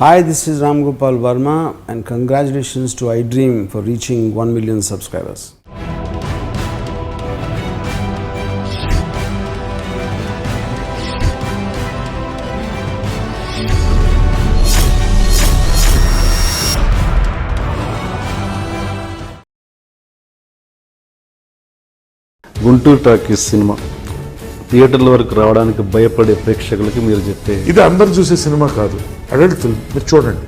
Hi, this is Ram Gopal Verma and congratulations to iDream for reaching 1 million subscribers. Guntur talkies cinema థియేటర్ల వరకు రావడానికి భయపడే ప్రేక్షకులకి మీరు చెప్పే ఇది అందరు చూసే సినిమా కాదు, అడల్ట్ ఫిల్మ్. మీరు చూడండి,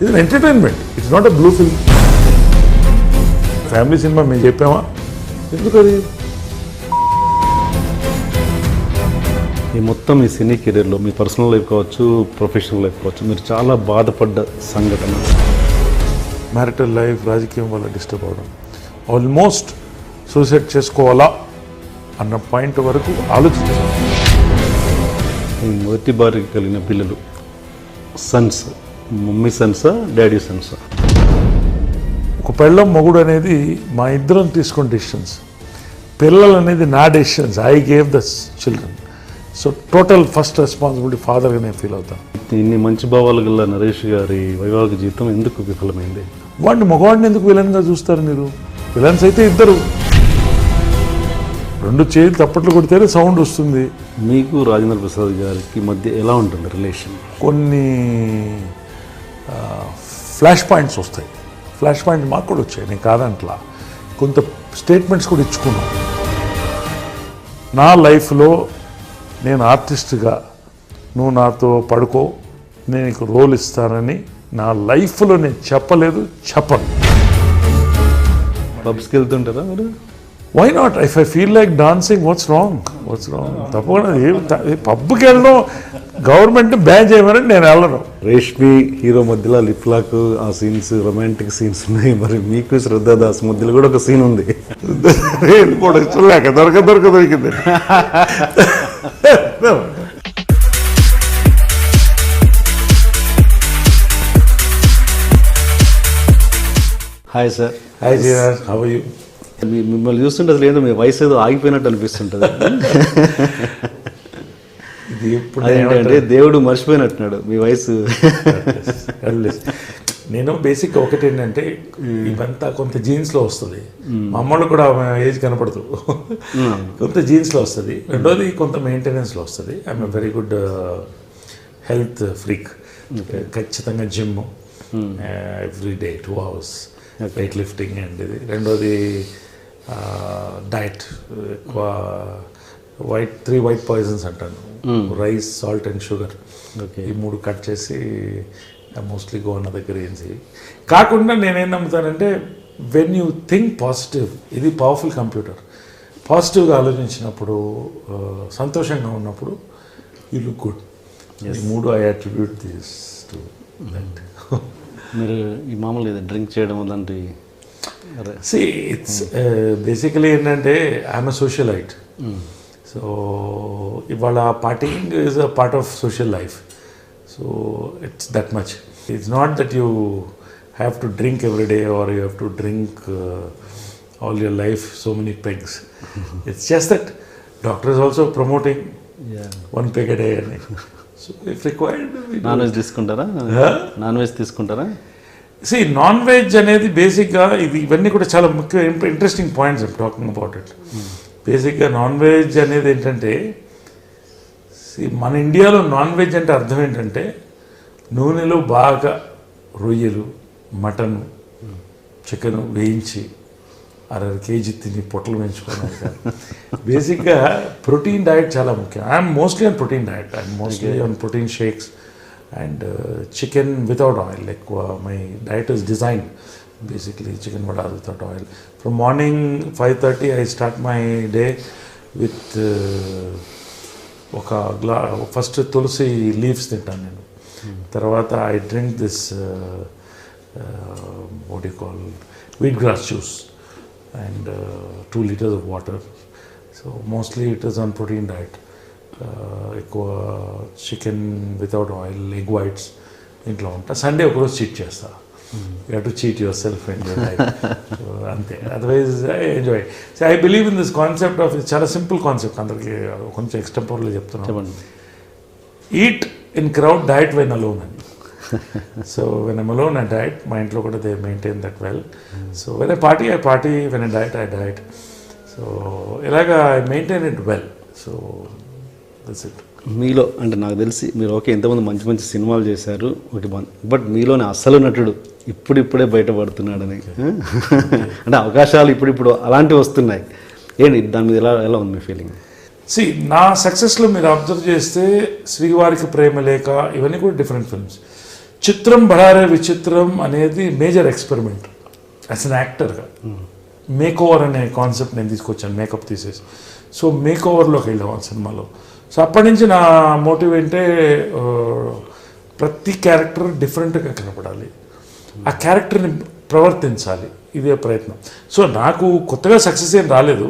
ఇది entertainment, it's not a blue film. Family cinema మేము చెప్పామా? ఎందుకు అది? ఈ మొత్తం మీ సినీ కెరీర్లో మీ పర్సనల్ లైఫ్ కావచ్చు, ప్రొఫెషనల్ లైఫ్ కావచ్చు, మీరు చాలా బాధపడ్డ సంఘటన? మ్యారిటల్ లైఫ్, రాజకీయం వల్ల డిస్టర్బ్ అవడం, ఆల్మోస్ట్ సూసైడ్ చేసుకోవాలా అన్న పాయింట్ వరకు ఆలోచించాను. మీ మొదటి భార్యకి కలిగిన పిల్లలు సన్స్, మమ్మీ సన్సా డాడీ సన్సా? ఒక పెళ్ళం మొగుడు అనేది మా ఇద్దరం తీసుకున్న డెసిషన్స్, పిల్లలు అనేది నా decisions. I gave the children. So total first responsibility ఫాదర్గా నేను ఫీల్ అవుతాను. ఇన్ని మంచి భావాలు గల నరేష్ గారి వైవాహిక జీవితం ఎందుకు విఫలమైంది? వాడిని మగవాడిని ఎందుకు విలన్గా చూస్తారు మీరు? విలన్స్ అయితే ఇద్దరు, రెండు చేతులు తప్పట్లు కొడితేనే సౌండ్ వస్తుంది. మీకు రాజేంద్ర ప్రసాద్ గారికి మధ్య ఎలా ఉంటుంది రిలేషన్? కొన్ని ఫ్లాష్ పాయింట్స్ వస్తాయి. ఫ్లాష్ పాయింట్ మాకు కూడా వచ్చాయి, నేను కాదంట్లా. కొంత స్టేట్మెంట్స్ కూడా ఇచ్చుకున్నాం. నా లైఫ్లో నేను ఆర్టిస్ట్గా నువ్వు నాతో పడుకో, నేను నీకు రోల్ ఇస్తానని నా లైఫ్లో నేను చెప్పలేదు, చెప్పను. పబ్స్కి వెళ్తుంటారా మీరు? Why not? If I feel like dancing, what's wrong? తప్పకుండా పబ్కి వెళ్ళడం గవర్నమెంట్ బ్యాన్ చేయమని నేను వెళ్ళను. రేష్మి హీరో మధ్యలో లిప్ లాక్ ఆ సీన్స్, రొమాంటిక్ సీన్స్ ఉన్నాయి. మరి మీకు శ్రద్ధాదాస్ మధ్యలో కూడా ఒక సీన్ ఉంది. చూడలేక దొరికింది. Hi sir. Hi Jeevan, how are you? మిమ్మల్ని చూస్తుంటే అసలు ఏదో మీ వయసు ఏదో ఆగిపోయినట్టు అనిపిస్తుంటుంది. ఇది ఎప్పుడు అదేంటంటే దేవుడు మర్చిపోయినట్టున్నాడు మీ వయసు. నేను బేసిక్ ఒకటి ఏంటంటే, ఇవంతా కొంత జీన్స్లో వస్తుంది. మా అమ్మలో కూడా ఏజ్ కనపడదు, కొంత జీన్స్లో వస్తుంది. రెండోది కొంత మెయింటెనెన్స్లో వస్తుంది. I'm a very good health freak. ఖచ్చితంగా gym every day 2 hours, weight lifting and ఇది. రెండోది డైట్, ఎక్కువ త్రీ వైట్ పాయిజన్స్ అంటాను, రైస్, సాల్ట్ అండ్ షుగర్. ఈ 3 కట్ చేసి మోస్ట్లీ గో అన్న దగ్గర ఏంటి కాకుండా నేనేం నమ్ముతానంటే, వెన్ యూ థింక్ పాజిటివ్, ఇది పవర్ఫుల్ కంప్యూటర్. పాజిటివ్గా ఆలోచించినప్పుడు, సంతోషంగా ఉన్నప్పుడు యూ లుక్ గుడ్. ఈ 3 I attribute this to that. మీరు ఈ మామూలు డ్రింక్ చేయడం అలాంటి? See, it's basically ఏంటంటే ఐఎమ్ ఎ సోషలైట్. సో ఇవాళ partying is a part of social life. So it's that much. It's not that you have to drink every day or you have to drink all your life so many pegs. It's just that doctor is also promoting 1 peg a day అని. So if required. Non veg తీసుకుంటారా? Non veg తీసుకుంటారా? Non veg అనేది బేసిక్గా ఇవన్నీ కూడా చాలా ముఖ్య interesting points I'm talking about it. బేసిక్గా నాన్ వెజ్ అనేది ఏంటంటే, మన ఇండియాలో నాన్ వెజ్ అంటే అర్థం ఏంటంటే, నూనెలో బాగా రొయ్యలు, మటన్, చికెన్ వేయించి 1.5 kg తిని పొట్టలు పెంచుకోవడం. బేసిక్గా ప్రోటీన్ డయట్ చాలా ముఖ్యం. I'm mostly on protein diet. I'm mostly on protein shakes and chicken without oil. Like my diet is designed basically chicken vada without oil. From morning 5:30 I start my day with first tulsi leaves తింటాను నేను. తర్వాత I drink this what do you call wheatgrass juice and 2 liters of water. So mostly it is on protein diet. ఎక్కువ chicken without oil, egg whites ఇంట్లో ఉంటా. Sunday ఒకరోజు cheat చేస్తా. You have to cheat yourself and your life. అంతే. Otherwise I enjoy. So I believe in this concept of, చాలా simple concept, అందరికీ కొంచెం ఎక్స్టెంపోర్లో చెప్తున్నాను. Eat in crowd, diet when alone అని. So when I'm alone I diet, మా ఇంట్లో కూడా they maintain that well. So when I party, when I diet. So ఇలాగా I maintain it well. So that's it. మీలో అంటే నాకు తెలిసి మీరు ఓకే ఎంతమంది మంచి మంచి సినిమాలు చేశారు ఒకటి బట్ మీలోనే అసలు నటుడు ఇప్పుడిప్పుడే బయటపడుతున్నాడని అంటే అవకాశాలు ఇప్పుడు అలాంటివి వస్తున్నాయి. ఏంటి దాని మీద ఎలా ఉంది మీ ఫీలింగ్? నా సక్సెస్లో మీరు అబ్జర్వ్ చేస్తే శ్రీవారికి ప్రేమ లేఖ ఇవన్నీ కూడా డిఫరెంట్ ఫిల్మ్స్. చిత్రం బడారే విచిత్రం అనేది మేజర్ ఎక్స్పెరిమెంట్ యాజ్ అన్ యాక్టర్గా. మేక్ ఓవర్ అనే కాన్సెప్ట్ నేను తీసుకొచ్చాను, మేకప్ తీసేసి. సో మేక్ ఓవర్లోకి వెళ్ళాం ఆ సినిమాలో. సో అప్పటి నుంచి నా మోటివ్ ఏంటంటే ప్రతి క్యారెక్టర్ డిఫరెంట్గా కనపడాలి, ఆ క్యారెక్టర్ని ప్రవర్తించాలి, ఇదే ప్రయత్నం. సో నాకు కొత్తగా సక్సెస్ ఏం రాలేదు.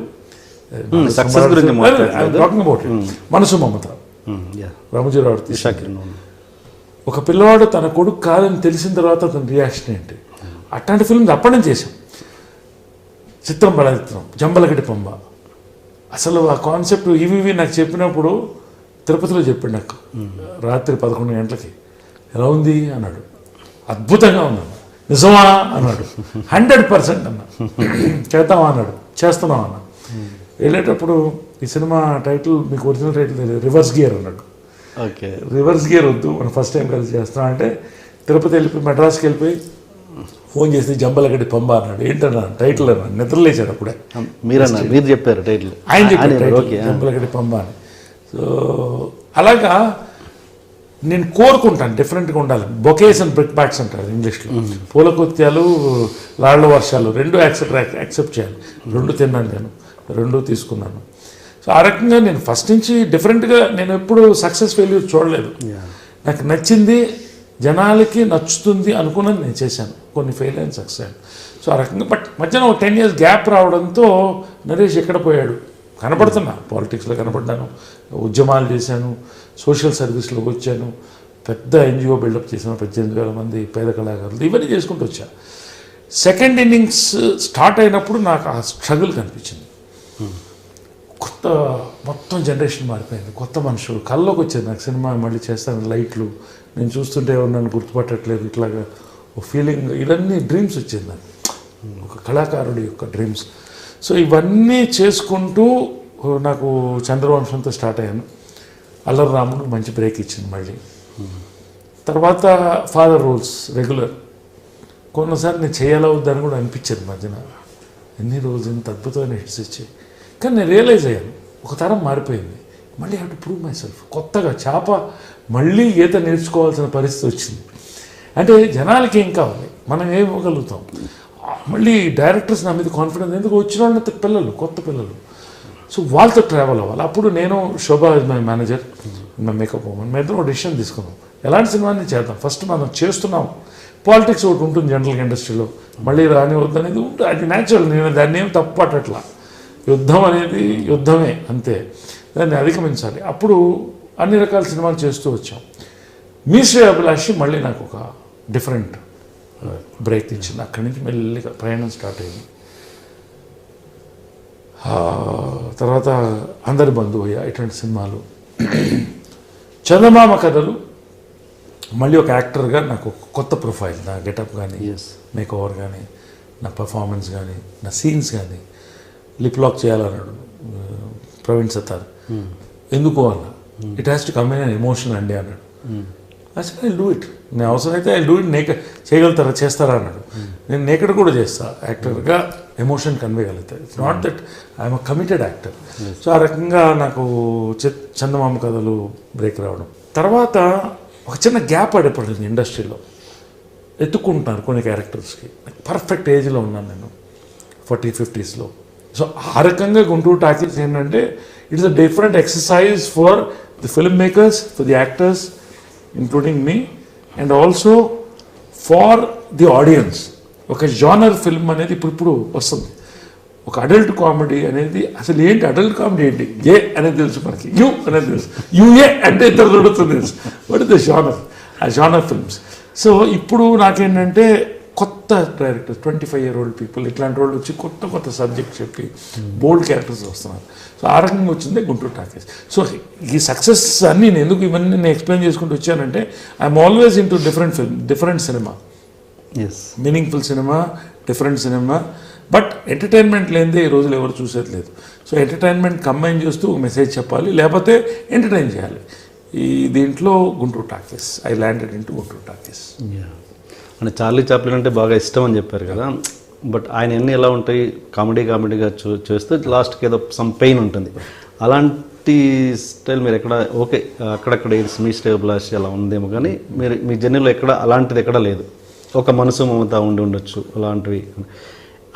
సక్సెస్ గురించి టాకింగ్ అబౌట్ మనసు మమత, రామోజీరావు తీశారు. ఒక పిల్లవాడు తన కొడుకు కాదని తెలిసిన తర్వాత అతని రియాక్షన్ ఏంటి, అట్లాంటి ఫిల్మ్స్ అప్పటి నుంచి చేశాం. చిత్రం బలచిత్రం, జంబలగడ్డి పంబ, అసలు ఆ కాన్సెప్ట్ ఇవి నాకు చెప్పినప్పుడు తిరుపతిలో చెప్పాడు నాకు రాత్రి 11 గంటలకి. ఎలా ఉంది అన్నాడు. అద్భుతంగా ఉన్నాను. నిజమా అన్నాడు. 100% అన్నా. చేద్దామా అన్నాడు. చేస్తున్నాం అన్నా. వెళ్ళేటప్పుడు ఈ సినిమా టైటిల్ మీకు ఒరిజినల్ టైటిల్ రివర్స్ గేర్ అన్నాడు. ఓకే, రివర్స్ గేర్ వద్దు, మనం ఫస్ట్ టైం కలిసి చేస్తున్నాం అంటే తిరుపతి వెళ్ళిపోయి మెడ్రాస్కి వెళ్ళిపోయి ఫోన్ చేసి జంబలగడ్డి పంబ అన్నాడు. ఏంటన్నా టైటిల్ అన్నాడు. నిద్రలేచాడు అప్పుడే. మీరు చెప్పారు టైటిల్, ఆయన చెప్పారు జంబలగడ్డి పంబ అని. సో అలాగా నేను కోరుకుంటాను డిఫరెంట్గా ఉండాలి. బొకేస్ అండ్ బ్రిక్ బ్యాక్స్ అంటారు ఇంగ్లీష్లో. పూలకొత్యాలు, రాళ్ళ వర్షాలు రెండు యాక్సెప్ట్ చేయాలి. రెండు తిన్నాను నేను, రెండు తీసుకున్నాను. సో ఆ రకంగా నేను ఫస్ట్ నుంచి డిఫరెంట్గా నేను ఎప్పుడు సక్సెస్ ఫెయిల్యూర్ చూడలేదు. నాకు నచ్చింది, జనాలకి నచ్చుతుంది అనుకున్నది నేను చేశాను. కొన్ని ఫెయిల్ అయిన సక్సెస్ అయ్యాను. సో ఆ రకంగా బట్ మధ్యన ఒక 10 years గ్యాప్ రావడంతో నరేష్ ఎక్కడ పోయాడు కనపడుతున్నా. పాలిటిక్స్లో కనపడ్డాను, ఉద్యమాలు చేశాను, సోషల్ సర్వీస్లోకి వచ్చాను, పెద్ద NGO బిల్డప్ చేశాను, 18,000 మంది పేద కళాకారులు, ఇవన్నీ చేసుకుంటూ వచ్చా. సెకండ్ ఇన్నింగ్స్ స్టార్ట్ అయినప్పుడు నాకు ఆ స్ట్రగుల్ కనిపించింది. కొత్త మొత్తం జనరేషన్ మారిపోయింది, కొత్త మనుషులు కళ్ళలోకి వచ్చేది నాకు. సినిమా మళ్ళీ చేస్తాను, లైట్లు నేను చూస్తుంటే నన్ను గుర్తుపట్టట్లేదు, ఇట్లాగా ఒక ఫీలింగ్, ఇవన్నీ డ్రీమ్స్ వచ్చేది నాకు, ఒక కళాకారుడి యొక్క డ్రీమ్స్. సో ఇవన్నీ చేసుకుంటూ నాకు చంద్రవంశంతో స్టార్ట్ అయ్యాను. అల్లరి రాముడు మంచి బ్రేక్ ఇచ్చింది మళ్ళీ. తర్వాత ఫాదర్ రోల్స్ రెగ్యులర్. కొన్నిసార్లు నేను చేయాలవద్దని కూడా అనిపించేది మధ్యన. ఎన్ని రోజులు ఇంత అద్భుతమైన హిట్స్ ఇచ్చాయి. కానీ నేను రియలైజ్ అయ్యాను ఒక తరం మారిపోయింది, మళ్ళీ have to prove my self. కొత్తగా చేప మళ్ళీ ఈత నేర్చుకోవాల్సిన పరిస్థితి వచ్చింది. అంటే జనాలకి ఏం కావాలి, మనం ఏం ఇవ్వగలుగుతాం. మళ్ళీ డైరెక్టర్స్ నా మీద కాన్ఫిడెన్స్, ఎందుకు వచ్చిన వాళ్ళ పిల్లలు, కొత్త పిల్లలు, సో వాళ్ళతో ట్రావెల్ అవ్వాలి. అప్పుడు నేను Shobha is my manager, my makeup women, మేము ఒక డెసిషన్ తీసుకున్నాం ఎలాంటి సినిమాని చేద్దాం. ఫస్ట్ మనం చేస్తున్నాం, పాలిటిక్స్ ఒకటి ఉంటుంది జనరల్గా ఇండస్ట్రీలో, మళ్ళీ రానివద్దు అనేది ఉంటుంది, అది న్యాచురల్. నేను దాన్ని ఏం తప్పు పట్టట్లా. యుద్ధం అనేది యుద్ధమే, అంతే, దాన్ని అధిగమించాలి. అప్పుడు అన్ని రకాల సినిమాలు చేస్తూ వచ్చాం. మీ శ్రేయాభిలాషి మళ్ళీ నాకు ఒక డిఫరెంట్ బ్రేక్ ఇచ్చింది. అక్కడి నుంచి మెల్లిగా ప్రయాణం స్టార్ట్ అయింది. తర్వాత అందరి బంధువయ్య, ఇటువంటి సినిమాలు, చందమామ కథలు, మళ్ళీ ఒక యాక్టర్గా నాకు ఒక కొత్త ప్రొఫైల్. నా గెటప్ కానీ, మేక్ ఓవర్ కానీ, నా పర్ఫార్మెన్స్ కానీ, నా సీన్స్ కానీ. లిప్ లాక్ చేయాలన్నాడు ప్రవీణ్ సత్తార్. ఎందుకు అన్న, it has to come in an emotion అండి అన్నాడు. అసలు ఐ డూ ఇట్, నేను అవసరమైతే ఐ డూ ఇట్. నేకెడ్ చేయగలుగుతారా, చేస్తారా అన్నాడు. నేను నేకెడ్ కూడా చేస్తా, యాక్టర్గా ఎమోషన్ కన్వే కలుగుతాయి. It's not that I'm a committed actor. So ఆ రకంగా నాకు చందమామ కథలు బ్రేక్ రావడం. తర్వాత ఒక చిన్న గ్యాప్ పడిపోయింది ఇండస్ట్రీలో. ఎత్తుకుంటున్నారు కొన్ని క్యారెక్టర్స్కి. పర్ఫెక్ట్ ఏజ్లో ఉన్నాను నేను, 40s, 50s. సో ఆ రకంగా గుంటూరు టాకీస్ ఏంటంటే it's a different exercise for the film makers, for the actors including me, and also for the audience. ఒక జానర్ ఫిల్మ్ అనేది ఇప్పుడు వస్తుంది. ఒక అడల్ట్ కామెడీ అనేది అసలు ఏంటి, అడల్ట్ కామెడీ ఏంటి, ఏ అనేది తెలుసు మనకి, యూ అనేది తెలుసు, యుఏ అంటే ఇద్దరు దొరుకుతుంది తెలుసు. వాట్ ఇస్ ద జానర్, ఆ జానర్ ఫిల్మ్స్. సో ఇప్పుడు నాకేంటంటే కొత్త డైరెక్టర్స్ 25-year-old పీపుల్ ఇట్లాంటి వాళ్ళు వచ్చి కొత్త కొత్త సబ్జెక్ట్ చెప్పి బోల్డ్ క్యారెక్టర్స్ వస్తున్నారు. సో ఆ రకంగా వచ్చిందే గుంటూరు టాకీస్. సో ఈ సక్సెస్ అన్నీ నేను ఎందుకు ఇవన్నీ నేను ఎక్స్ప్లెయిన్ చేసుకుంటూ వచ్చానంటే I'm always in to different cinema, meaningful cinema, different cinema. But entertainment లేనిదే ఈ రోజులు ఎవరు చూసేది లేదు. సో ఎంటర్టైన్మెంట్ కంబైన్ చేస్తూ ఒక మెసేజ్ చెప్పాలి, లేకపోతే ఎంటర్టైన్ చేయాలి. ఈ దీంట్లో Guntur talkies, I landed in to Guntur talkies. అంటే చార్లీ చాప్లిన్ అంటే బాగా ఇష్టం అని చెప్పారు కదా, బట్ ఆయన అన్నీ ఎలా ఉంటాయి, కామెడీగా చేస్తూ లాస్ట్కి ఏదో సమ్ పెయిన్ ఉంటుంది. అలాంటి స్టైల్ మీరు ఎక్కడ ఓకే అక్కడక్కడ మీ స్టైల్ బ్లాష్ అలా ఉందేమో, కానీ మీరు మీ జర్నీలో ఎక్కడ అలాంటిది ఎక్కడ లేదు. ఒక మనసు మమత ఉండొచ్చు అలాంటివి.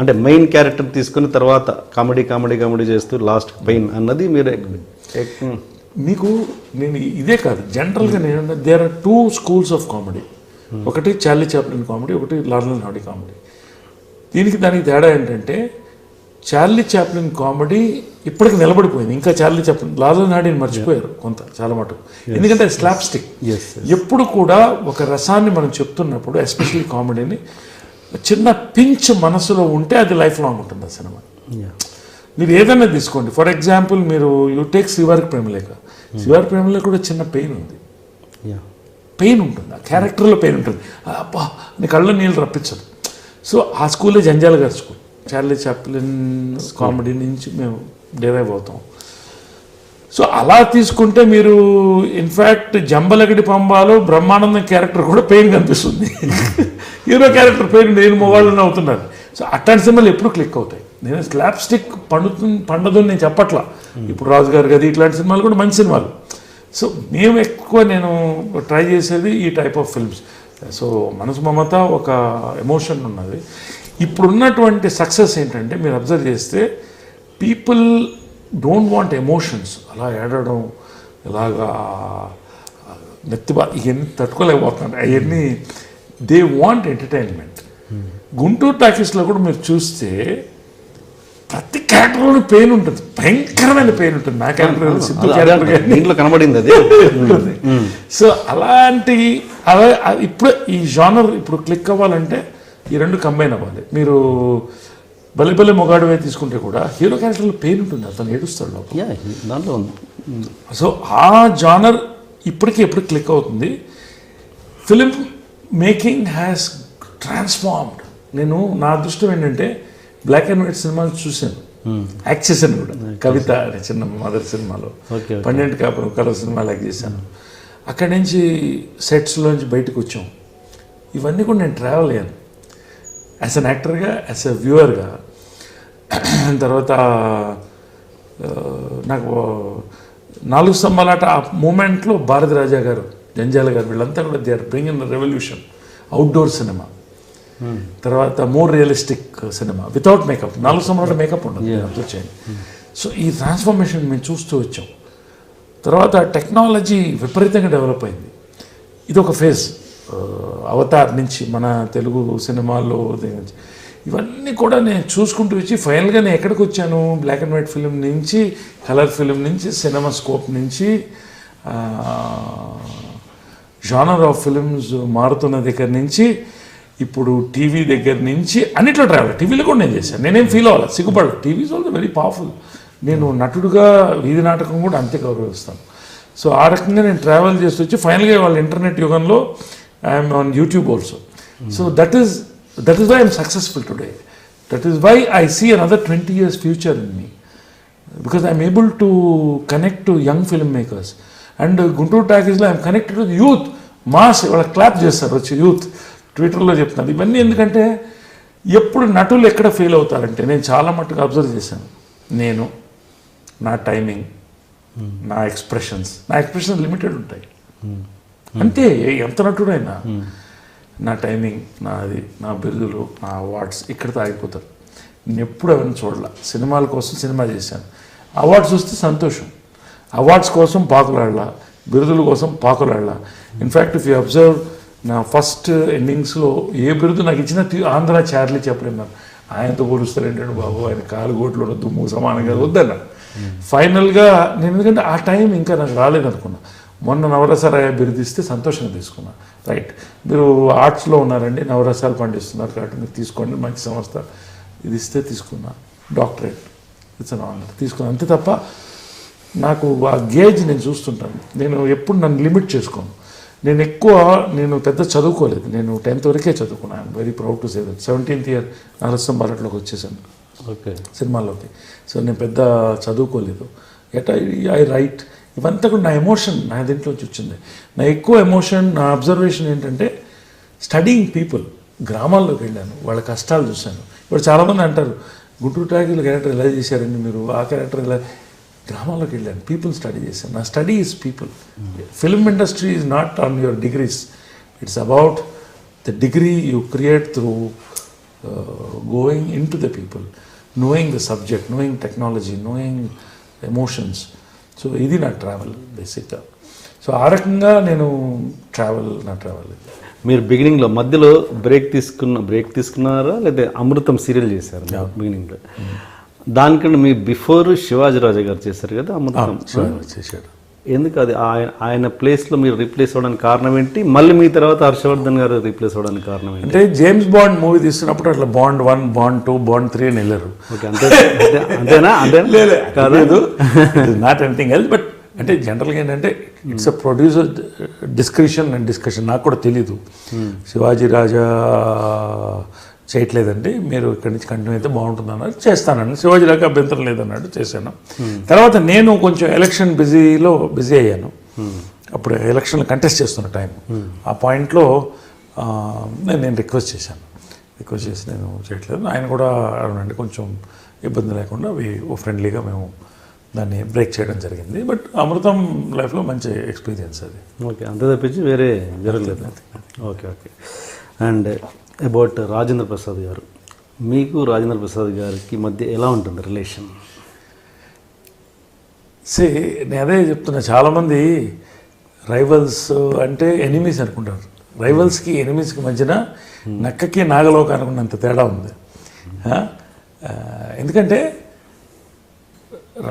అంటే మెయిన్ క్యారెక్టర్ తీసుకుని తర్వాత కామెడీ చేస్తూ లాస్ట్ పెయిన్ అన్నది మీరు మీకు నేను ఇదే కాదు జనరల్గా నేను there are 2 schools of comedy. ఒకటి చార్లీ చాప్లిన్ కామెడీ, ఒకటి లారెల్ అండ్ హార్డీ కామెడీ. దానికి తేడా ఏంటంటే చార్లీ చాప్లిన్ కామెడీ ఇప్పటికి నిలబడిపోయింది. ఇంకా చార్లీ చాప్లిన్, లారెల్ అండ్ హార్డీని మర్చిపోయారు కొంత చాలా మటుకు. ఎందుకంటే స్లాప్ స్టిక్ ఎప్పుడు కూడా ఒక రసాన్ని మనం చెప్తున్నప్పుడు ఎస్పెషల్లీ కామెడీని చిన్న పించ్ మనసులో ఉంటే అది లైఫ్ లాంగ్ ఉంటుంది ఆ సినిమా. మీరు ఏదైనా తీసుకోండి, ఫర్ ఎగ్జాంపుల్ మీరు యూ టేక్ శ్రీవారి ప్రేమలేఖ. శ్రీవారి ప్రేమలేఖ కూడా చిన్న పెయిన్ ఉంది, పెయిన్ ఉంటుంది, ఆ క్యారెక్టర్లో పెయిన్ ఉంటుంది. అబ్బా నీ కళ్ళ నీళ్ళు రప్పించదు. సో ఆ స్కూలే జంజాల గారి స్కూల్. చార్లీ చాప్లిన్ కామెడీ నుంచి మేము డెరైవ్ అవుతాం. సో అలా తీసుకుంటే మీరు ఇన్ఫ్యాక్ట్ జంబలగడి పంబాలో బ్రహ్మానందం క్యారెక్టర్ కూడా పెయిన్ కనిపిస్తుంది. హీరో క్యారెక్టర్ పెయిన్ నేను మొగాళ్ళని అవుతున్నారు. సో అట్లాంటి సినిమాలు ఎప్పుడు క్లిక్ అవుతాయి. నేను స్లాప్ స్టిక్ పండదు నేను చెప్పట్లా. ఇప్పుడు రాజుగారు గది ఇట్లాంటి సినిమాలు కూడా మంచి సినిమాలు. సో మేము ఎక్కువ నేను ట్రై చేసేది ఈ టైప్ ఆఫ్ ఫిల్మ్స్. సో మనసు మమత ఒక ఎమోషన్ ఉన్నది. ఇప్పుడున్నటువంటి సక్సెస్ ఏంటంటే మీరు అబ్జర్వ్ చేస్తే పీపుల్ డోంట్ వాంట్ ఎమోషన్స్. అలా ఏడవడం, ఇలాగా నెత్తిబా ఇవన్నీ తట్టుకోలేకపోతున్నారు. అవన్నీ దే వాంట్ ఎంటర్టైన్మెంట్. గుంటూరు టాకీస్లో కూడా మీరు చూస్తే ప్రతి క్యారెక్టర్లోనూ పెయిన్ ఉంటుంది, భయంకరమైన పెయిన్ ఉంటుంది. నా క్యారెక్టర్ సిద్ధు క్యారెక్టర్ దీంట్లో కనబడింది అది ఉంటుంది. సో అలాంటి అలా ఇప్పుడు ఈ జానర్ ఇప్పుడు క్లిక్ అవ్వాలంటే ఈ రెండు కంబైన్ అవ్వాలి. మీరు బలిబలి మొగాడువే తీసుకుంటే కూడా హీరో క్యారెక్టర్లో పెయిన్ ఉంటుంది, అతను ఏడుస్తాడు లోపల. దాంట్లో ఉంది. సో ఆ జానర్ ఇప్పటికీ ఎప్పుడు క్లిక్ అవుతుంది. Film making has transformed. నేను నా అదృష్టం ఏంటంటే బ్లాక్ అండ్ వైట్ సినిమాలు చూశాను, యాక్ట్ చేశాను కూడా. కవిత అనే చిన్న మదర్ సినిమాలో, 12 కాపురం కలర్ సినిమాలు యాక్ట్ చేశాను. అక్కడి నుంచి సెట్స్లోంచి బయటకు వచ్చాం. ఇవన్నీ కూడా నేను ట్రావెల్ అయ్యాను యాజ్ అన్ యాక్టర్గా, యాజ్ ఎ వ్యూవర్గా. తర్వాత నాకు 4 స్తంభాలాట ఆ మూమెంట్లో భారతి రాజా గారు, జంజాల గారు వీళ్ళంతా కూడా they are bring in revolution. Outdoor cinema, తర్వాత more realistic cinema without makeup. 4 స్తంభాలాట మేకప్ ఉండదు, అబ్జర్వ్ చేయండి. సో ఈ ట్రాన్స్ఫర్మేషన్ మేము చూస్తూ వచ్చాం. తర్వాత టెక్నాలజీ విపరీతంగా డెవలప్ అయింది. ఇది ఒక ఫేజ్. అవతార్ నుంచి మన తెలుగు సినిమాల్లో ఇవన్నీ కూడా నేను చూసుకుంటూ వచ్చి ఫైనల్గా నేను ఎక్కడికి వచ్చాను, బ్లాక్ అండ్ వైట్ ఫిలిం నుంచి కలర్ ఫిలిం నుంచి సినిమా స్కోప్ నుంచి జానర్ ఆఫ్ ఫిలిమ్స్ మారుతున్న దగ్గర నుంచి ఇప్పుడు టీవీ దగ్గర నుంచి అన్నిట్లో ట్రావెల్. టీవీలో కూడా నేను చేశాను, నేనేం ఫీల్ అవ్వాలి, సిగ్గుపడ. TV is also very powerful. నేను నటుడుగా వీధి నాటకం కూడా అంతే గౌరవిస్తాను. సో ఆ రకంగా నేను ట్రావెల్ చేస్తూ వచ్చి ఫైనల్గా వాళ్ళ ఇంటర్నెట్ యుగంలో I'm on YouTube also. So that is why I'm successful today. That is why I see another 20 years future in me, because I'm able to connect to young film makers. And Guntur టాకీస్లో I'm connected with youth mass. వాళ్ళ clap చేస్తారు వచ్చి youth. ట్విట్టర్లో చెప్తున్నారు ఇవన్నీ. ఎందుకంటే ఎప్పుడు నటులు ఎక్కడ ఫెయిల్ అవుతారంటే, నేను చాలా మట్టుకు అబ్జర్వ్ చేశాను. నేను నా టైమింగ్, నా ఎక్స్ప్రెషన్స్ లిమిటెడ్ ఉంటాయి అంతే. ఎంత నటుడైనా నా టైమింగ్, నాది, నా బిరుదులు, నా అవార్డ్స్ ఇక్కడితో ఆగిపోతారు. నేను ఎప్పుడు అవన్నీ చూడాల. సినిమాల కోసం సినిమా చేశాను, అవార్డ్స్ వస్తే సంతోషం. అవార్డ్స్ కోసం పాకులాడలా, బిరుదుల కోసం పాకులాడలా. ఇన్ఫ్యాక్ట్ ఇఫ్ యూ అబ్జర్వ్ నా ఫస్ట్ ఎండింగ్స్లో ఏ బిరుదు నాకు ఇచ్చిన ఆంధ్ర చార్లీ చెప్పలేను. ఆయనతో పోలుస్తారు ఏంటంటే బాబు ఆయన కాలుగోట్లో దుమ్ము సమానంగా వద్దన్న. ఫైనల్గా నేను ఎందుకంటే ఆ టైం ఇంకా నాకు రాలేదనుకున్నా. మొన్న నవరసరాయ బిరుదిస్తే సంతోషంగా తీసుకున్నా. రైట్, మీరు ఆర్ట్స్లో ఉన్నారండి, నవరసాలు పండిస్తున్నారు కాబట్టి మీరు తీసుకోండి, మంచి సంస్థ ఇది ఇస్తే తీసుకున్నా, డాక్టరేట్ ఇట్స్ అన్ ఆనర్ తీసుకున్నా, అంతే తప్ప నాకు ఆ గేజ్ నేను చూస్తుంటాను. నేను ఎప్పుడు నన్ను లిమిట్ చేసుకోను. నేను పెద్ద చదువుకోలేదు, నేను 10th వరకే చదువుకున్నాను. I'm very proud to say that. 17th year Narasimha భారత్లోకి వచ్చేసాను, ఓకే, సినిమాల్లోకి. సో నేను పెద్ద చదువుకోలేదు. ఐ రైట్, ఇవంతా కూడా నా ఎమోషన్ నా దీంట్లోంచి వచ్చింది. నా ఎక్కువ ఎమోషన్, నా అబ్జర్వేషన్ ఏంటంటే స్టడీయింగ్ పీపుల్. గ్రామాల్లోకి వెళ్ళాను, వాళ్ళ కష్టాలు చూశాను. ఇప్పుడు చాలామంది అంటారు గుంటూరు టాకీలో క్యారెక్టర్ ఎలా చేశారండి మీరు, ఆ క్యారెక్టర్ ఎలా. గ్రామాల్లోకి వెళ్ళాను, పీపుల్ స్టడీ చేశాను. నా study is people. Film industry is not on your degrees, it's about the degree you create through going in to the people, knowing the subject, knowing technology, knowing emotions. So ఇది నా travel బేసిక్గా. So ఆ రకంగా నేను నా travel. మీరు బిగినింగ్లో మధ్యలో బ్రేక్ తీసుకున్నారా లేదా అమృతం సీరియల్ చేశారు బిగినింగ్లో? దానికన్నా మీ బిఫోర్ శివాజీ రాజా గారు చేశారు కదా అమృతం, చేశాడు. ఎందుకు అది ఆయన ప్లేస్లో మీరు రీప్లేస్ అవ్వడానికి కారణం ఏంటి? మళ్ళీ మీ తర్వాత హర్షవర్ధన్ గారు రీప్లేస్ అవ్వడానికి కారణం ఏంటి? అంటే జేమ్స్ బాండ్ మూవీ తీస్తున్నప్పుడు అట్లా బాండ్ 1, బాండ్ 2, బాండ్ 3 అని వెళ్ళారు. ఓకే, అంతేనా? కాదు, నాట్ ఎనీథింగ్ ఎల్స్. బట్ అంటే జనరల్గా ఏంటంటే it's a producer discussion and discussion. నాకు కూడా తెలీదు శివాజీ రాజా చేయట్లేదండి, మీరు ఇక్కడి నుంచి కంటిన్యూ అయితే బాగుంటుంది అన్నారు. చేస్తానండి, శివాజీ రాజా అభ్యంతరం లేదన్నాడు, చేశాను. తర్వాత నేను కొంచెం ఎలక్షన్ బిజీ అయ్యాను. అప్పుడు ఎలక్షన్లు కంటెస్ట్ చేస్తున్న టైం. ఆ పాయింట్లో నేను రిక్వెస్ట్ చేసి నేను చేయట్లేదు. ఆయన కూడా అనండి కొంచెం ఇబ్బంది లేకుండా ఫ్రెండ్లీగా మేము దాన్ని బ్రేక్ చేయడం జరిగింది. బట్ అమృతం లైఫ్లో మంచి ఎక్స్పీరియన్స్ అది. ఓకే, అంతే తప్పించి వేరే జరగలేదు. Okay. And about Rajendra Prasad గారు, మీకు రాజేంద్ర ప్రసాద్ గారికి మధ్య ఎలా ఉంటుంది రిలేషన్? నేను అదే చెప్తున్నా, చాలామంది రైవల్స్ అంటే ఎనిమీస్ అనుకుంటారు. రైవల్స్కి ఎనిమీస్కి మధ్యన నక్కకి నాగలోక అనుకున్నంత తేడా ఉంది. ఎందుకంటే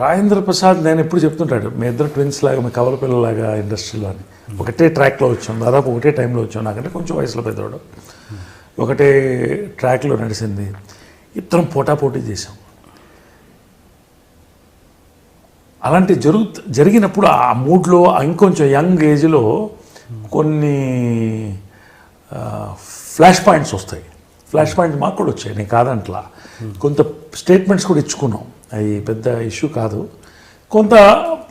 రాజేంద్ర ప్రసాద్ నేను ఎప్పుడు చెప్తుంటాడు, మీ ఇద్దరు ట్విన్స్ లాగా, మీ కవల పిల్లలాగా ఇండస్ట్రీలో అని. ఒకటే ట్రాక్లో వచ్చాం, దాదాపు ఒకటే టైంలో వచ్చాం. నాకంటే కొంచెం వయసులో పెద్దవాడు. ఒకటే ట్రాక్లో నడిచింది, ఇద్దరం పోటాపోటీ చేసాం. అలాంటి జరిగినప్పుడు ఆ మూడ్లో ఇంకొంచెం యంగ్ ఏజ్లో కొన్ని ఫ్లాష్ పాయింట్స్ వస్తాయి. ఫ్లాష్ పాయింట్స్ మాకు కూడా వచ్చాయి, నేను కాదంట్లా. కొంత స్టేట్మెంట్స్ కూడా ఇచ్చుకున్నాం, అవి పెద్ద ఇష్యూ కాదు. కొంత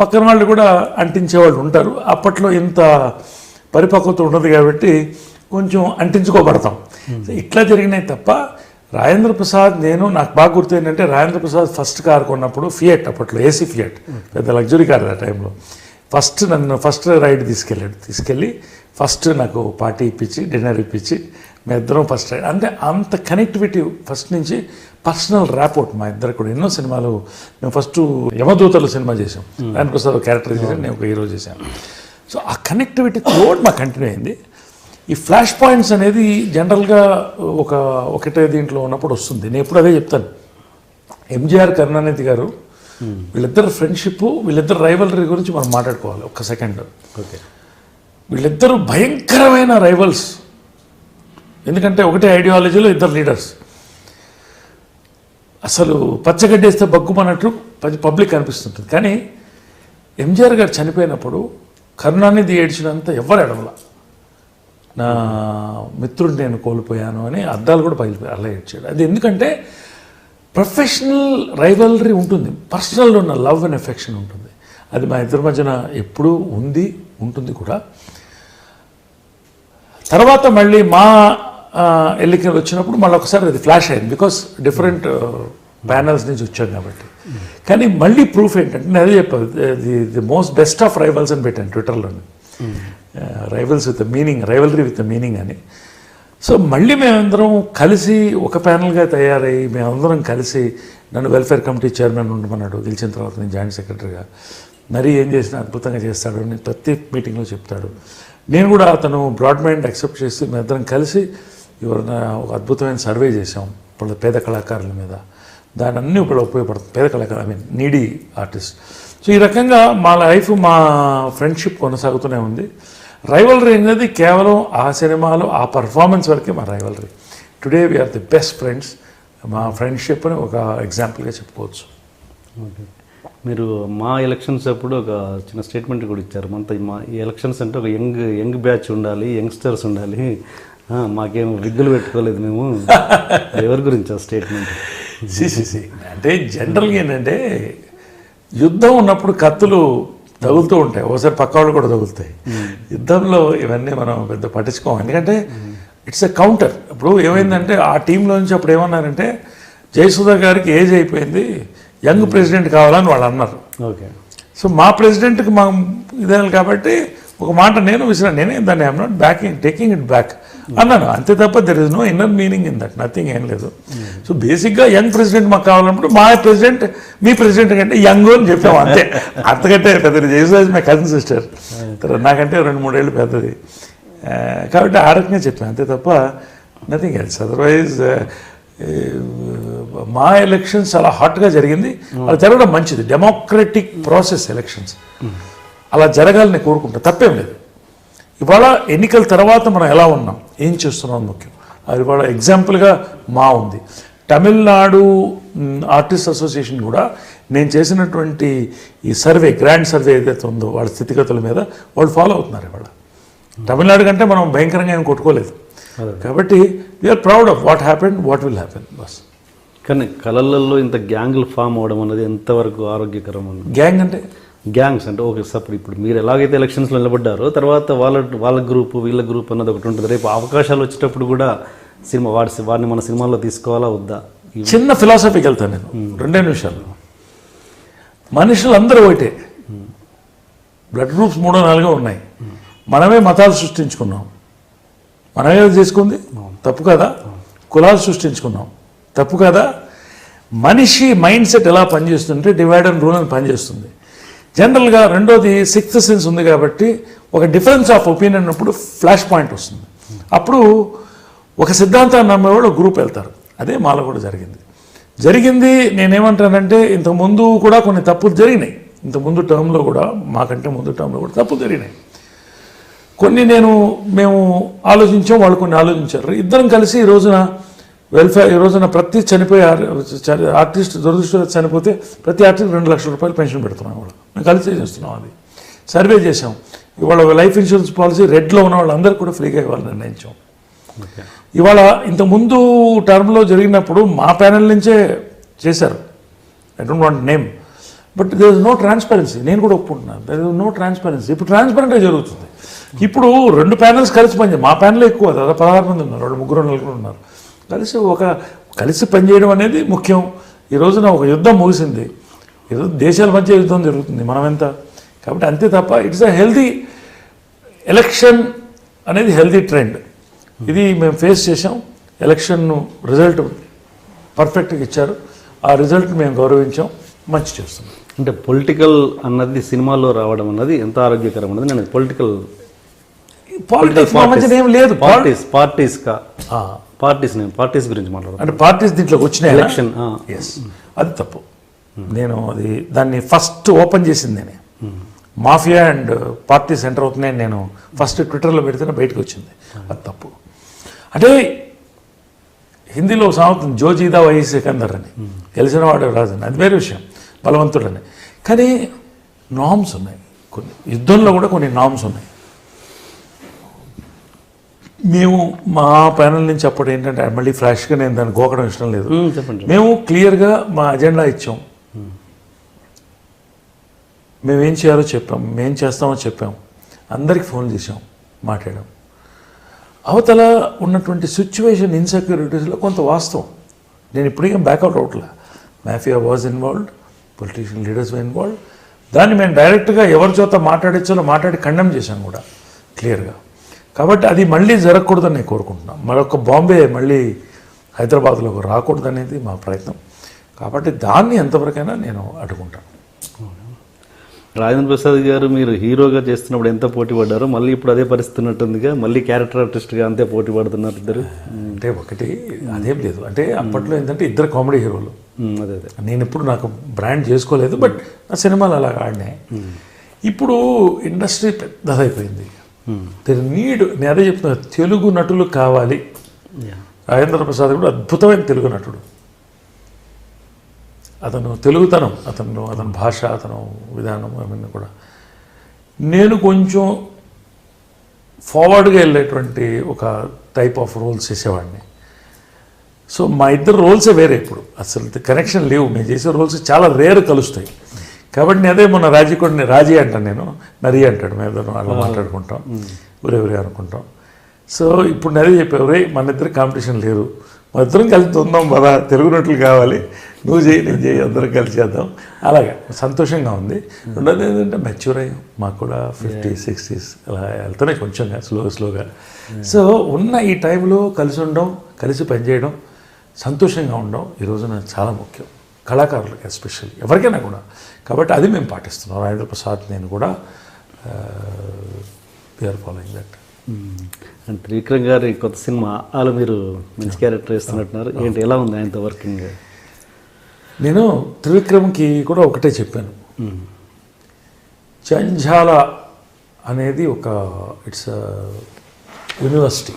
పక్కన వాళ్ళు కూడా అంటించేవాళ్ళు ఉంటారు. అప్పట్లో ఇంత పరిపక్వత ఉండదు కాబట్టి కొంచెం అంటించుకోబడతాం. ఇట్లా జరిగినాయి తప్ప రాజేంద్ర ప్రసాద్ నాకు బాగా గుర్తు ఏంటంటే, రాజేంద్ర ప్రసాద్ ఫస్ట్ కార్ కొన్నప్పుడు ఫియట్, అప్పట్లో ఏసీ ఫియట్, పెద్ద లగ్జరీ కార్ ఆ టైంలో. నన్ను ఫస్ట్ రైడ్ తీసుకెళ్ళి ఫస్ట్ నాకు పార్టీ ఇప్పించి డిన్నర్ ఇప్పించి మా ఇద్దరం ఫస్ట్ రైడ్. అంటే అంత కనెక్టివిటీ ఫస్ట్ నుంచి, పర్సనల్ ర్యాపోర్ట్ మా ఇద్దరు కూడా. ఎన్నో సినిమాలు మేము ఫస్ట్ యమదూతలు సినిమా చేసాం, రాజేంద్ర ప్రసాద్ క్యారెక్టర్ చేసాను, నేను ఒక హీరో చేశాను. సో ఆ కనెక్టివిటీ త్రోట్ మాకు కంటిన్యూ అయింది. ఈ ఫ్లాష్ పాయింట్స్ అనేది జనరల్గా ఒకటే దీంట్లో ఉన్నప్పుడు వస్తుంది. నేను ఎప్పుడు అదే చెప్తాను, ఎంజీఆర్ కరుణానిధి గారు వీళ్ళిద్దరు ఫ్రెండ్షిప్, వీళ్ళిద్దరు రైవలరీ గురించి మనం మాట్లాడుకోవాలి ఒక్క సెకండ్. ఓకే, వీళ్ళిద్దరూ భయంకరమైన రైవల్స్. ఎందుకంటే ఒకటే ఐడియాలజీలో ఇద్దరు లీడర్స్. అసలు పచ్చగడ్డేస్తే బగ్గుమన్నట్టు పబ్లిక్ అనిపిస్తుంటుంది. కానీ ఎంజీఆర్ గారు చనిపోయినప్పుడు కరుణానిధి ఏడ్చినంత ఎవరు ఎడవల. నా మిత్రుడిని నేను కోల్పోయాను అని అద్దాలు కూడా పగిలిపోయాయి, అలా ఏడ్చాడు. అది ఎందుకంటే ప్రొఫెషనల్ రైవలరీ ఉంటుంది, పర్సనల్ ఉన్న లవ్ అండ్ ఎఫెక్షన్ ఉంటుంది. అది మా ఇద్దరి మధ్యన ఎప్పుడూ ఉంటుంది కూడా. తర్వాత మళ్ళీ మా ఎన్నికలు వచ్చినప్పుడు మళ్ళీ ఒకసారి అది ఫ్లాష్ అయింది, బికాస్ డిఫరెంట్ ప్యానల్స్ నుంచి వచ్చాం కాబట్టి. కానీ మళ్ళీ ప్రూఫ్ ఏంటంటే, నేను అదే చెప్పాను, the most best of rivals అని పెట్టాను ట్విట్టర్లోని, rivals with meaning, rivalry with meaning అని. సో మళ్ళీ మేమందరం కలిసి ఒక ప్యానల్గా తయారై మేమందరం కలిసి, నన్ను వెల్ఫేర్ కమిటీ చైర్మన్ ఉండమన్నాడు గెలిచిన తర్వాత, నేను జాయింట్ సెక్రటరీగా. మరి ఏం చేసినా అద్భుతంగా చేస్తాడు అని ప్రతి మీటింగ్లో చెప్తాడు. నేను కూడా అతను బ్రాడ్ మైండ్ యాక్సెప్ట్ చేసి మేమిద్దరం కలిసి ఎవరైనా ఒక అద్భుతమైన సర్వే చేసాం ఇప్పుడు పేద కళాకారుల మీద. దాని అన్నీ ఇప్పుడు ఉపయోగపడుతుంది, పేద కళాకారులు, నీడీ ఆర్టిస్ట్. సో ఈ రకంగా మా లైఫ్, మా ఫ్రెండ్షిప్ కొనసాగుతూనే ఉంది. రైవలరీ అనేది కేవలం ఆ సినిమాలో ఆ పర్ఫార్మెన్స్ వరకే మా rivalry. Today we're the best friends. మా ఫ్రెండ్షిప్ని ఒక ఎగ్జాంపుల్గా చెప్పుకోవచ్చు. ఓకే, మీరు మా ఎలక్షన్స్ అప్పుడు ఒక చిన్న స్టేట్మెంట్ కూడా ఇచ్చారు. మా ఈ ఎలక్షన్స్ అంటే ఒక యంగ్ బ్యాచ్ ఉండాలి, యంగ్స్టర్స్ ఉండాలి, మాకేం విగ్గులు పెట్టుకోలేదు మేము. ఎవరి గురించి ఆ స్టేట్మెంట్? సిసిసి అంటే జనరల్గా ఏంటంటే యుద్ధం ఉన్నప్పుడు కత్తులు తగులుతూ ఉంటాయి, ఒకసారి పక్క వాళ్ళు కూడా తగులుతాయి. యుద్ధంలో ఇవన్నీ మనం పెద్ద పట్టించుకోం, ఎందుకంటే ఇట్స్ ఎ కౌంటర్. ఇప్పుడు ఏమైందంటే ఆ టీంలో నుంచి అప్పుడు ఏమన్నారంటే జయసుధా గారికి ఏజ్ అయిపోయింది, యంగ్ ప్రెసిడెంట్ కావాలని వాళ్ళు అన్నారు. ఓకే, సో మా ప్రెసిడెంట్కి మా ఇదే కాబట్టి ఒక మాట నేను విసిరాను, నేనే దాన్ని I'm not taking it back అన్నాను, అంతే తప్ప there is no inner meaning in that, nothing ఏం లేదు. సో బేసిక్గా యంగ్ ప్రెసిడెంట్ మాకు కావాలన్నప్పుడు మా ప్రెసిడెంట్ మీ ప్రెసిడెంట్ కంటే యంగ్ అని చెప్పాము, అంతే. అంతకంటే పెద్దది. జయసుధా మై కజిన్ సిస్టర్, నాకంటే 2-3 ఏళ్ళు పెద్దది కాబట్టి ఆ రకంగా చెప్పాను, అంతే తప్ప నథింగ్ ఎల్స్. అదర్వైజ్ మా ఎలక్షన్స్ చాలా హాట్గా జరిగింది. అలా జరగడం మంచిది, డెమోక్రటిక్ ప్రాసెస్ ఎలక్షన్స్ అలా జరగాలని కోరుకుంటా, తప్పేం లేదు. ఇవాళ ఎన్నికల తర్వాత మనం ఎలా ఉన్నాం, ఏం చేస్తున్నాం ముఖ్యం. అది ఇవాళ ఎగ్జాంపుల్గా మా ఉంది. తమిళనాడు ఆర్టిస్ట్ అసోసియేషన్ కూడా నేను చేసినటువంటి ఈ సర్వే, గ్రాండ్ సర్వే ఏదైతే ఉందో వాళ్ళ స్థితిగతుల మీద వాళ్ళు ఫాలో అవుతున్నారు. ఇవాళ తమిళనాడు కంటే మనం భయంకరంగా ఏం కొట్టుకోలేదు. కాబట్టి we're proud of what happen, what will happen బస్. కానీ కళలలో ఇంత గ్యాంగ్లు ఫామ్ అవడం అనేది ఎంతవరకు ఆరోగ్యకరం? గ్యాంగ్ అంటే గ్యాంగ్స్ అంటే ఓకే సపరేట్. ఇప్పుడు మీరు ఎలాగైతే ఎలక్షన్స్లో నిలబడ్డారో తర్వాత వాళ్ళ గ్రూప్ వీళ్ళ గ్రూప్ అన్నది ఒకటి ఉంటుంది. రేపు అవకాశాలు వచ్చేటప్పుడు కూడా వాడిని మన సినిమాల్లో తీసుకోవాలా వద్దా? చిన్న ఫిలాసఫీకి వెళ్తాను నేను 2 నిమిషాలు. మనుషులందరూ ఒకటే, బ్లడ్ గ్రూప్స్ 3-4 ఉన్నాయి. మనమే మతాలు సృష్టించుకున్నాం, మనమే చేసుకుంది తప్పు కదా. కులాలు సృష్టించుకున్నాం, తప్పు కదా. మనిషి మైండ్ సెట్ ఎలా పనిచేస్తుంటే డివైడ్ అండ్ రూల్ అని పనిచేస్తుంది జనరల్గా. రెండోది 6th సెన్స్ ఉంది కాబట్టి ఒక డిఫరెన్స్ ఆఫ్ ఒపీనియన్ అప్పుడు ఫ్లాష్ పాయింట్ వస్తుంది. అప్పుడు ఒక సిద్ధాంతాన్ని నమ్మేవాళ్ళు ఒక గ్రూప్ వెళ్తారు. అదే మాలో కూడా జరిగింది. నేనేమంటానంటే ఇంతకుముందు కూడా కొన్ని తప్పులు జరిగినాయి. ఇంతకుముందు టర్మ్లో కూడా, మాకంటే ముందు టర్మ్లో కూడా తప్పులు జరిగినాయి. కొన్ని మేము ఆలోచించాం, వాళ్ళు కొన్ని ఆలోచించారు. ఇద్దరం కలిసి ఈ రోజున ప్రతి చనిపోయే ఆర్టిస్ట్ దురదృష్టం చనిపోతే ప్రతి ఆర్టిస్ట్ 2 లక్షల రూపాయలు పెన్షన్ పెడుతున్నాం. కూడా మేము కలిసి చేస్తున్నాం. అది సర్వే చేసాం. ఇవాళ లైఫ్ ఇన్సూరెన్స్ పాలసీ రెడ్లో ఉన్న వాళ్ళందరికీ కూడా ఫ్రీగా ఇవ్వాలని నిర్ణయించాం. ఇవాళ ఇంతకుముందు టర్మ్లో జరిగినప్పుడు మా ప్యానెల్ నుంచే చేశారు. I don't want name, but there is no transparency. నేను కూడా ఒప్పుకుంటున్నాను, దేర్ ఇస్ నో ట్రాన్స్పరెన్సీ. ఇప్పుడు ట్రాన్స్పరెంట్గా జరుగుతుంది. ఇప్పుడు 2 ప్యానెల్స్ కలిసి పనిచేయాలి. మా ప్యానెల్ ఎక్కువ, దాదాపు 16 మంది ఉన్నారు, 3-4 ఉన్నారు. కలిసి పనిచేయడం అనేది ముఖ్యం. ఈ రోజున ఒక యుద్ధం ముగిసింది, ఈరోజు దేశాల మధ్య యుద్ధం జరుగుతుంది, మనం ఎంత. కాబట్టి అంతే తప్ప ఇట్స్ అ హెల్దీ ఎలక్షన్ అనేది హెల్దీ ట్రెండ్. ఇది మేము ఫేస్ చేసాం. ఎలక్షన్ రిజల్ట్ పర్ఫెక్ట్గా ఇచ్చారు. ఆ రిజల్ట్ మేము గౌరవించాం, మంచి చేస్తున్నాం. అంటే పొలిటికల్ అన్నది సినిమాలో రావడం అన్నది ఎంత ఆరోగ్యకరం అన్నది నేను పాలిటిక్స్ మధ్య ఏం లేదు. పార్టీస్ గురించి మాట్లాడతాను. అంటే పార్టీస్ దీంట్లోకి వచ్చినాయి ఎలక్షన్, అది తప్పు. నేను దాన్ని ఫస్ట్ ఓపెన్ చేసింది నేనే. మాఫియా అండ్ పార్టీస్ ఎంటర్ అవుతున్నాయని నేను ఫస్ట్ ట్విట్టర్లో పెడితేనే బయటకు వచ్చింది. అది తప్పు. అంటే హిందీలో సామెత జో జీదా వహీ సికందర్ అని, గెలిచిన వాడు రాజని, అది వేరే విషయం, బలవంతుడని. కానీ నామ్స్ ఉన్నాయి, కొన్ని యుద్ధంలో కూడా కొన్ని నామ్స్ ఉన్నాయి. మేము మా ప్యానల్ నుంచి అప్పుడు ఏంటంటే మళ్ళీ ఫ్లాష్గా నేను దాన్ని గోకడం ఇష్టం లేదు. మేము క్లియర్గా మా అజెండా ఇచ్చాం, మేమేం చేయాలో చెప్పాం, మేం చేస్తామో చెప్పాం, అందరికి ఫోన్ చేసాం, మాట్లాడాం. అవతల ఉన్నటువంటి సిచ్యువేషన్ ఇన్సెక్యూరిటీస్లో కొంత వాస్తవం. నేను ఇప్పటికే బ్యాక్అవుట్ అవట్లా. Mafia was involved, politician leaders were involved. దాన్ని మేము డైరెక్ట్గా ఎవరి చేత మాట్లాడించాలో మాట్లాడి ఖండం చేశాం కూడా క్లియర్గా. కాబట్టి అది మళ్ళీ జరగకూడదని నేను కోరుకుంటున్నాను. మరొక బాంబే మళ్ళీ హైదరాబాద్లోకి రాకూడదనేది మా ప్రయత్నం. కాబట్టి దాన్ని ఎంతవరకైనా నేను అడ్డుకుంటాను. రాజేంద్ర ప్రసాద్ గారు మీరు హీరోగా చేస్తున్నప్పుడు ఎంత పోటీ పడ్డారో మళ్ళీ ఇప్పుడు అదే పరిస్థితి ఉన్నట్టుందిగా, మళ్ళీ క్యారెక్టర్ ఆర్టిస్ట్గా అంతే పోటీ పడుతున్నారు ఇద్దరు. అంటే ఒకటి అదేం లేదు. అంటే అప్పట్లో ఏంటంటే ఇద్దరు కామెడీ హీరోలు. అదే నేను ఇప్పుడు నాకు బ్రాండ్ చేసుకోలేదు, బట్ నా సినిమాలు అలాగ ఆడినాయి. ఇప్పుడు ఇండస్ట్రీ పెద్దదైపోయింది. నీడ్ నేను అదే చెప్తున్నా, తెలుగు నటులు కావాలి. రాజేంద్ర ప్రసాద్ కూడా అద్భుతమైన తెలుగు నటుడు. అతను తెలుగుతనం, అతని భాష, అతను విధానం అవన్నీ కూడా. నేను కొంచెం ఫార్వర్డ్గా వెళ్ళేటువంటి ఒక టైప్ ఆఫ్ రోల్స్ చేసేవాడిని. సో మా ఇద్దరు రోల్సే వేరే. ఇప్పుడు అసలు కనెక్షన్ లేవు. మేము చేసే రోల్స్ చాలా రేర్ కలుస్తాయి. కాబట్టి నేను అదే మొన్న రాజీ అంటాను, నేను నరి అంటాడు, మేము ఇద్దరు అలా మాట్లాడుకుంటాం, ఊరే అనుకుంటాం. సో ఇప్పుడు నరి చెప్పావు, రే మన ఇద్దరు కాంపిటీషన్ లేరు, మన ఇద్దరం కలిసి ఉందాం కదా, తెలుగు నటులు కావాలి, నువ్వు చేయి నేను చేయి, అందరం కలిసి చేద్దాం. అలాగే సంతోషంగా ఉంది. రెండోది ఏంటంటే మెచ్యూర్ అయ్యాం, మాకు కూడా 50s 60s అలా వెళ్తున్నాయి కొంచెంగా స్లోగా. సో ఉన్న ఈ టైంలో కలిసి ఉండడం, కలిసి పనిచేయడం, సంతోషంగా ఉండడం ఈ రోజున చాలా ముఖ్యం, కళాకారులకు ఎస్పెషల్లీ, ఎవరికైనా కూడా. కాబట్టి అది మేము పాటిస్తున్నాం. రాజేంద్ర ప్రసాద్ నేను కూడా we're following that. And Trivikram గారి కొత్త సినిమా ఆలో మీరు మంచి క్యారెక్టర్ ఇస్తున్నట్టున్నారు. ఏంటి, ఎలా ఉంది ఆయనతో వర్కింగ్? నేను త్రివిక్రమ్కి కూడా ఒకటే చెప్పాను, జంఝాల అనేది ఒక ఇట్స్ యూనివర్సిటీ.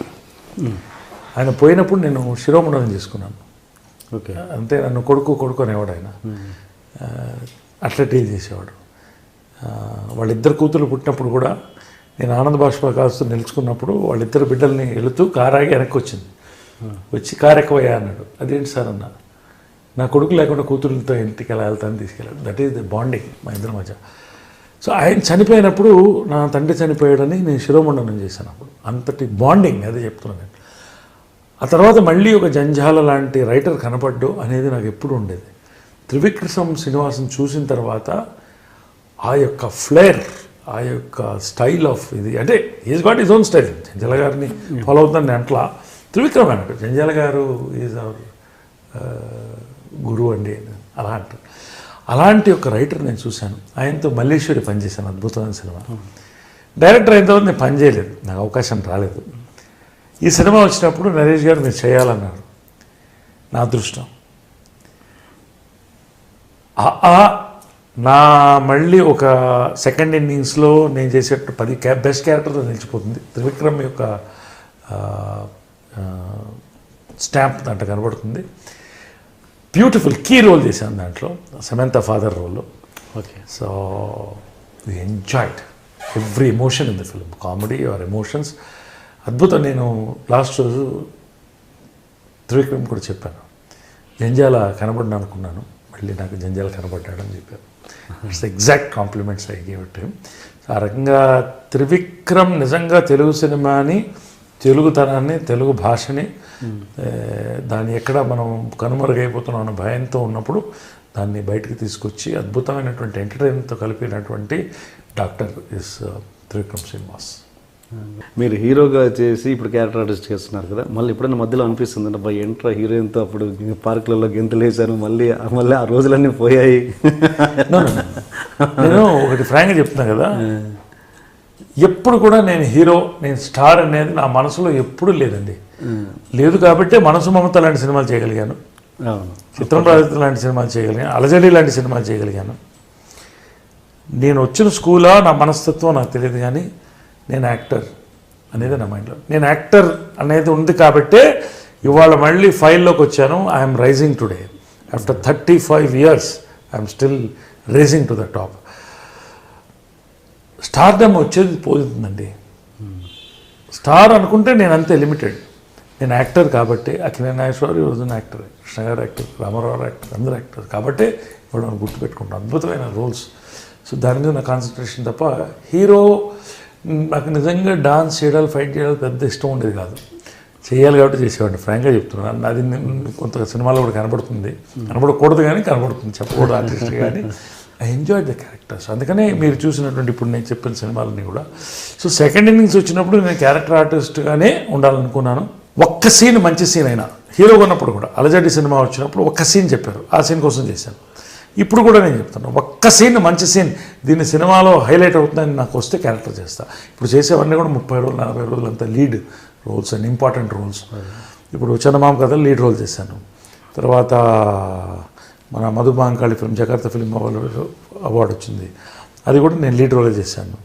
ఆయన పోయినప్పుడు నేను శిరోమండనం చేసుకున్నాను. ఓకే. అంటే నన్ను కొడుకు అనేవాడు ఆయన. అట్లా డీల్ చేసేవాడు. వాళ్ళిద్దరు కూతురు పుట్టినప్పుడు కూడా నేను ఆనంద బాష్ప కాస్తూ నిలుచుకున్నప్పుడు వాళ్ళిద్దరు బిడ్డల్ని వెళుతూ కారాగి వెనక్కి వచ్చింది. వచ్చి కారు ఎక్కువయ్యా అన్నాడు. అదేంటి సార్ అన్న, నా కొడుకు లేకుండా కూతురులతో ఇంటికి ఎలా వెళ్తాను తీసుకెళ్ళాడు. దట్ ఈస్ ద బాండింగ్ మా ఇద్దరి మధ్య. సో ఆయన చనిపోయినప్పుడు నా తండ్రి చనిపోయాడని నేను శిరోమండనం చేశాను. అప్పుడు అంతటి బాండింగ్, అదే చెప్తున్నాను నేను. ఆ తర్వాత మళ్ళీ ఒక జంఝాల లాంటి రైటర్ కనపడ్డు అనేది నాకు ఎప్పుడు ఉండేది. త్రివిక్రమ్ శ్రీనివాసన్ చూసిన తర్వాత ఆ యొక్క ఫ్లేర్, ఆ యొక్క స్టైల్ ఆఫ్ ఇది, అంటే is got is own style. Janjala గారిని ఫాలో అవుతాను నేను. అట్లా త్రివిక్రమ్ అన్నాడు, జంజాల గారు ఈజ్ అవర్ గురువు అండి అలా అంటారు. అలాంటి ఒక రైటర్ నేను చూశాను. ఆయనతో మల్లేశ్వరి పనిచేశాను, అద్భుతమైన సినిమా. డైరెక్టర్ అయిన తర్వాత నేను పని చేయలేదు, నాకు అవకాశం రాలేదు. ఈ సినిమా వచ్చినప్పుడు నరేష్ గారు మీరు చేయాలన్నారు. నా అదృష్టం. నా మళ్ళీ ఒక సెకండ్ ఇన్నింగ్స్లో నేను చేసేట్టు 10 బెస్ట్ క్యారెక్టర్తో నిలిచిపోతుంది. త్రివిక్రమ్ యొక్క స్టాంప్ దాంట్లో కనబడుతుంది. బ్యూటిఫుల్ కీ రోల్ చేశాను దాంట్లో, Samantha father role. Okay. So we enjoyed every emotion in the film, comedy or emotions. అద్భుతం. నేను లాస్ట్ రోజు త్రివిక్రమ్ కూడా చెప్పాను, జంజాల కనబడిన అనుకున్నాను, మళ్ళీ నాకు జంజాల కనబడ్డాడని చెప్పాను. It's exact compliments I give it him. ఆ రకంగా త్రివిక్రమ్ నిజంగా తెలుగు సినిమాని, తెలుగుతనాన్ని, తెలుగు భాషని, దాన్ని ఎక్కడ మనం కనుమరుగైపోతున్నాం అన్న భయంతో ఉన్నప్పుడు దాన్ని బయటకు తీసుకొచ్చి అద్భుతమైనటువంటి ఎంటర్టైన్మెంట్తో కలిపినటువంటి డాక్టర్ ఇస్ త్రివిక్రమ్ శ్రీనివాస్. మీరు హీరోగా చేసి ఇప్పుడు క్యారెక్టర్ ఆర్టిస్ట్ చేస్తున్నారు కదా, మళ్ళీ ఎప్పుడైనా మధ్యలో అనిపిస్తుంది అంటే అబ్బాయి ఎంట్రా హీరోయిన్తో అప్పుడు పార్కులలో గెంతులు వేసాను, మళ్ళీ ఆ రోజులన్నీ పోయాయి? నేను ఒకటి ఫ్రాంక్గా చెప్తున్నా కదా, ఎప్పుడు కూడా నేను హీరో, నేను స్టార్ అనేది నా మనసులో ఎప్పుడు లేదండి. లేదు కాబట్టి మనసు మమత లాంటి సినిమాలు చేయగలిగాను, చిత్రం ప్రాజెక్టు లాంటి సినిమాలు చేయగలిగాను, అలజడి లాంటి సినిమాలు చేయగలిగాను. నేను వచ్చిన స్కూలా నా మనస్తత్వం నాకు తెలియదు, కానీ నేను యాక్టర్ అనేది నా మైండ్లో. నేను యాక్టర్ అనేది ఉంది కాబట్టే ఇవాళ మళ్ళీ ఫైల్లోకి వచ్చాను. I'm rising today after 35 years. I'm still rising to the top. Stardom వచ్చేది పోతుందండి. స్టార్ అనుకుంటే నేను అంతే లిమిటెడ్. నేను యాక్టర్ కాబట్టి అక్కినేని నాగేశ్వరరావు రోజున యాక్టర్, కృష్ణ గారు యాక్టర్, రామారావు యాక్టర్, అందరూ యాక్టర్ కాబట్టి ఇప్పుడు మనం గుర్తుపెట్టుకుంటాం అద్భుతమైన రోల్స్. సో దాని మీద నా కాన్సన్ట్రేషన్ తప్ప హీరో నాకు నిజంగా డాన్స్ చేయడాలు, ఫైట్ చేయడాలు పెద్ద ఇష్టం ఉండేది కాదు. చేయాలి కాబట్టి చేసేవాడిని, ఫ్రాంక్గా చెప్తున్నాను. అది కొంత సినిమాలో కూడా కనబడుతుంది, కనబడకూడదు కానీ కనబడుతుంది, చెప్పకూడదు ఆర్టిస్ట్ కానీ. I enjoyed the characters. అందుకనే మీరు చూసినటువంటి ఇప్పుడు నేను చెప్పిన సినిమాలన్నీ కూడా. సో సెకండ్ ఇన్నింగ్స్ వచ్చినప్పుడు నేను క్యారెక్టర్ ఆర్టిస్ట్గానే ఉండాలనుకున్నాను. ఒక్క సీన్, మంచి సీన్ అయినా హీరోగా ఉన్నప్పుడు కూడా, అలజడి సినిమా వచ్చినప్పుడు ఒక్క సీన్ చెప్పారు, ఆ సీన్ కోసం చేశాను. ఇప్పుడు కూడా నేను చెప్తాను, ఒక్క సీన్, మంచి సీన్, దీన్ని సినిమాలో హైలైట్ అవుతుందని నాకు వస్తే క్యారెక్టర్ చేస్తాను. ఇప్పుడు చేసేవన్నీ కూడా 30 రోజులు 40 రోజులు అంతా lead roles and important roles. ఇప్పుడు చందమామ కథలు లీడ్ రోల్ చేశాను. తర్వాత మన మధుబాంకాళి ఫిల్మ్, జకార్తా ఫిల్మ్ అవార్డు వచ్చింది, అది కూడా నేను లీడ్ రోలే చేశాను.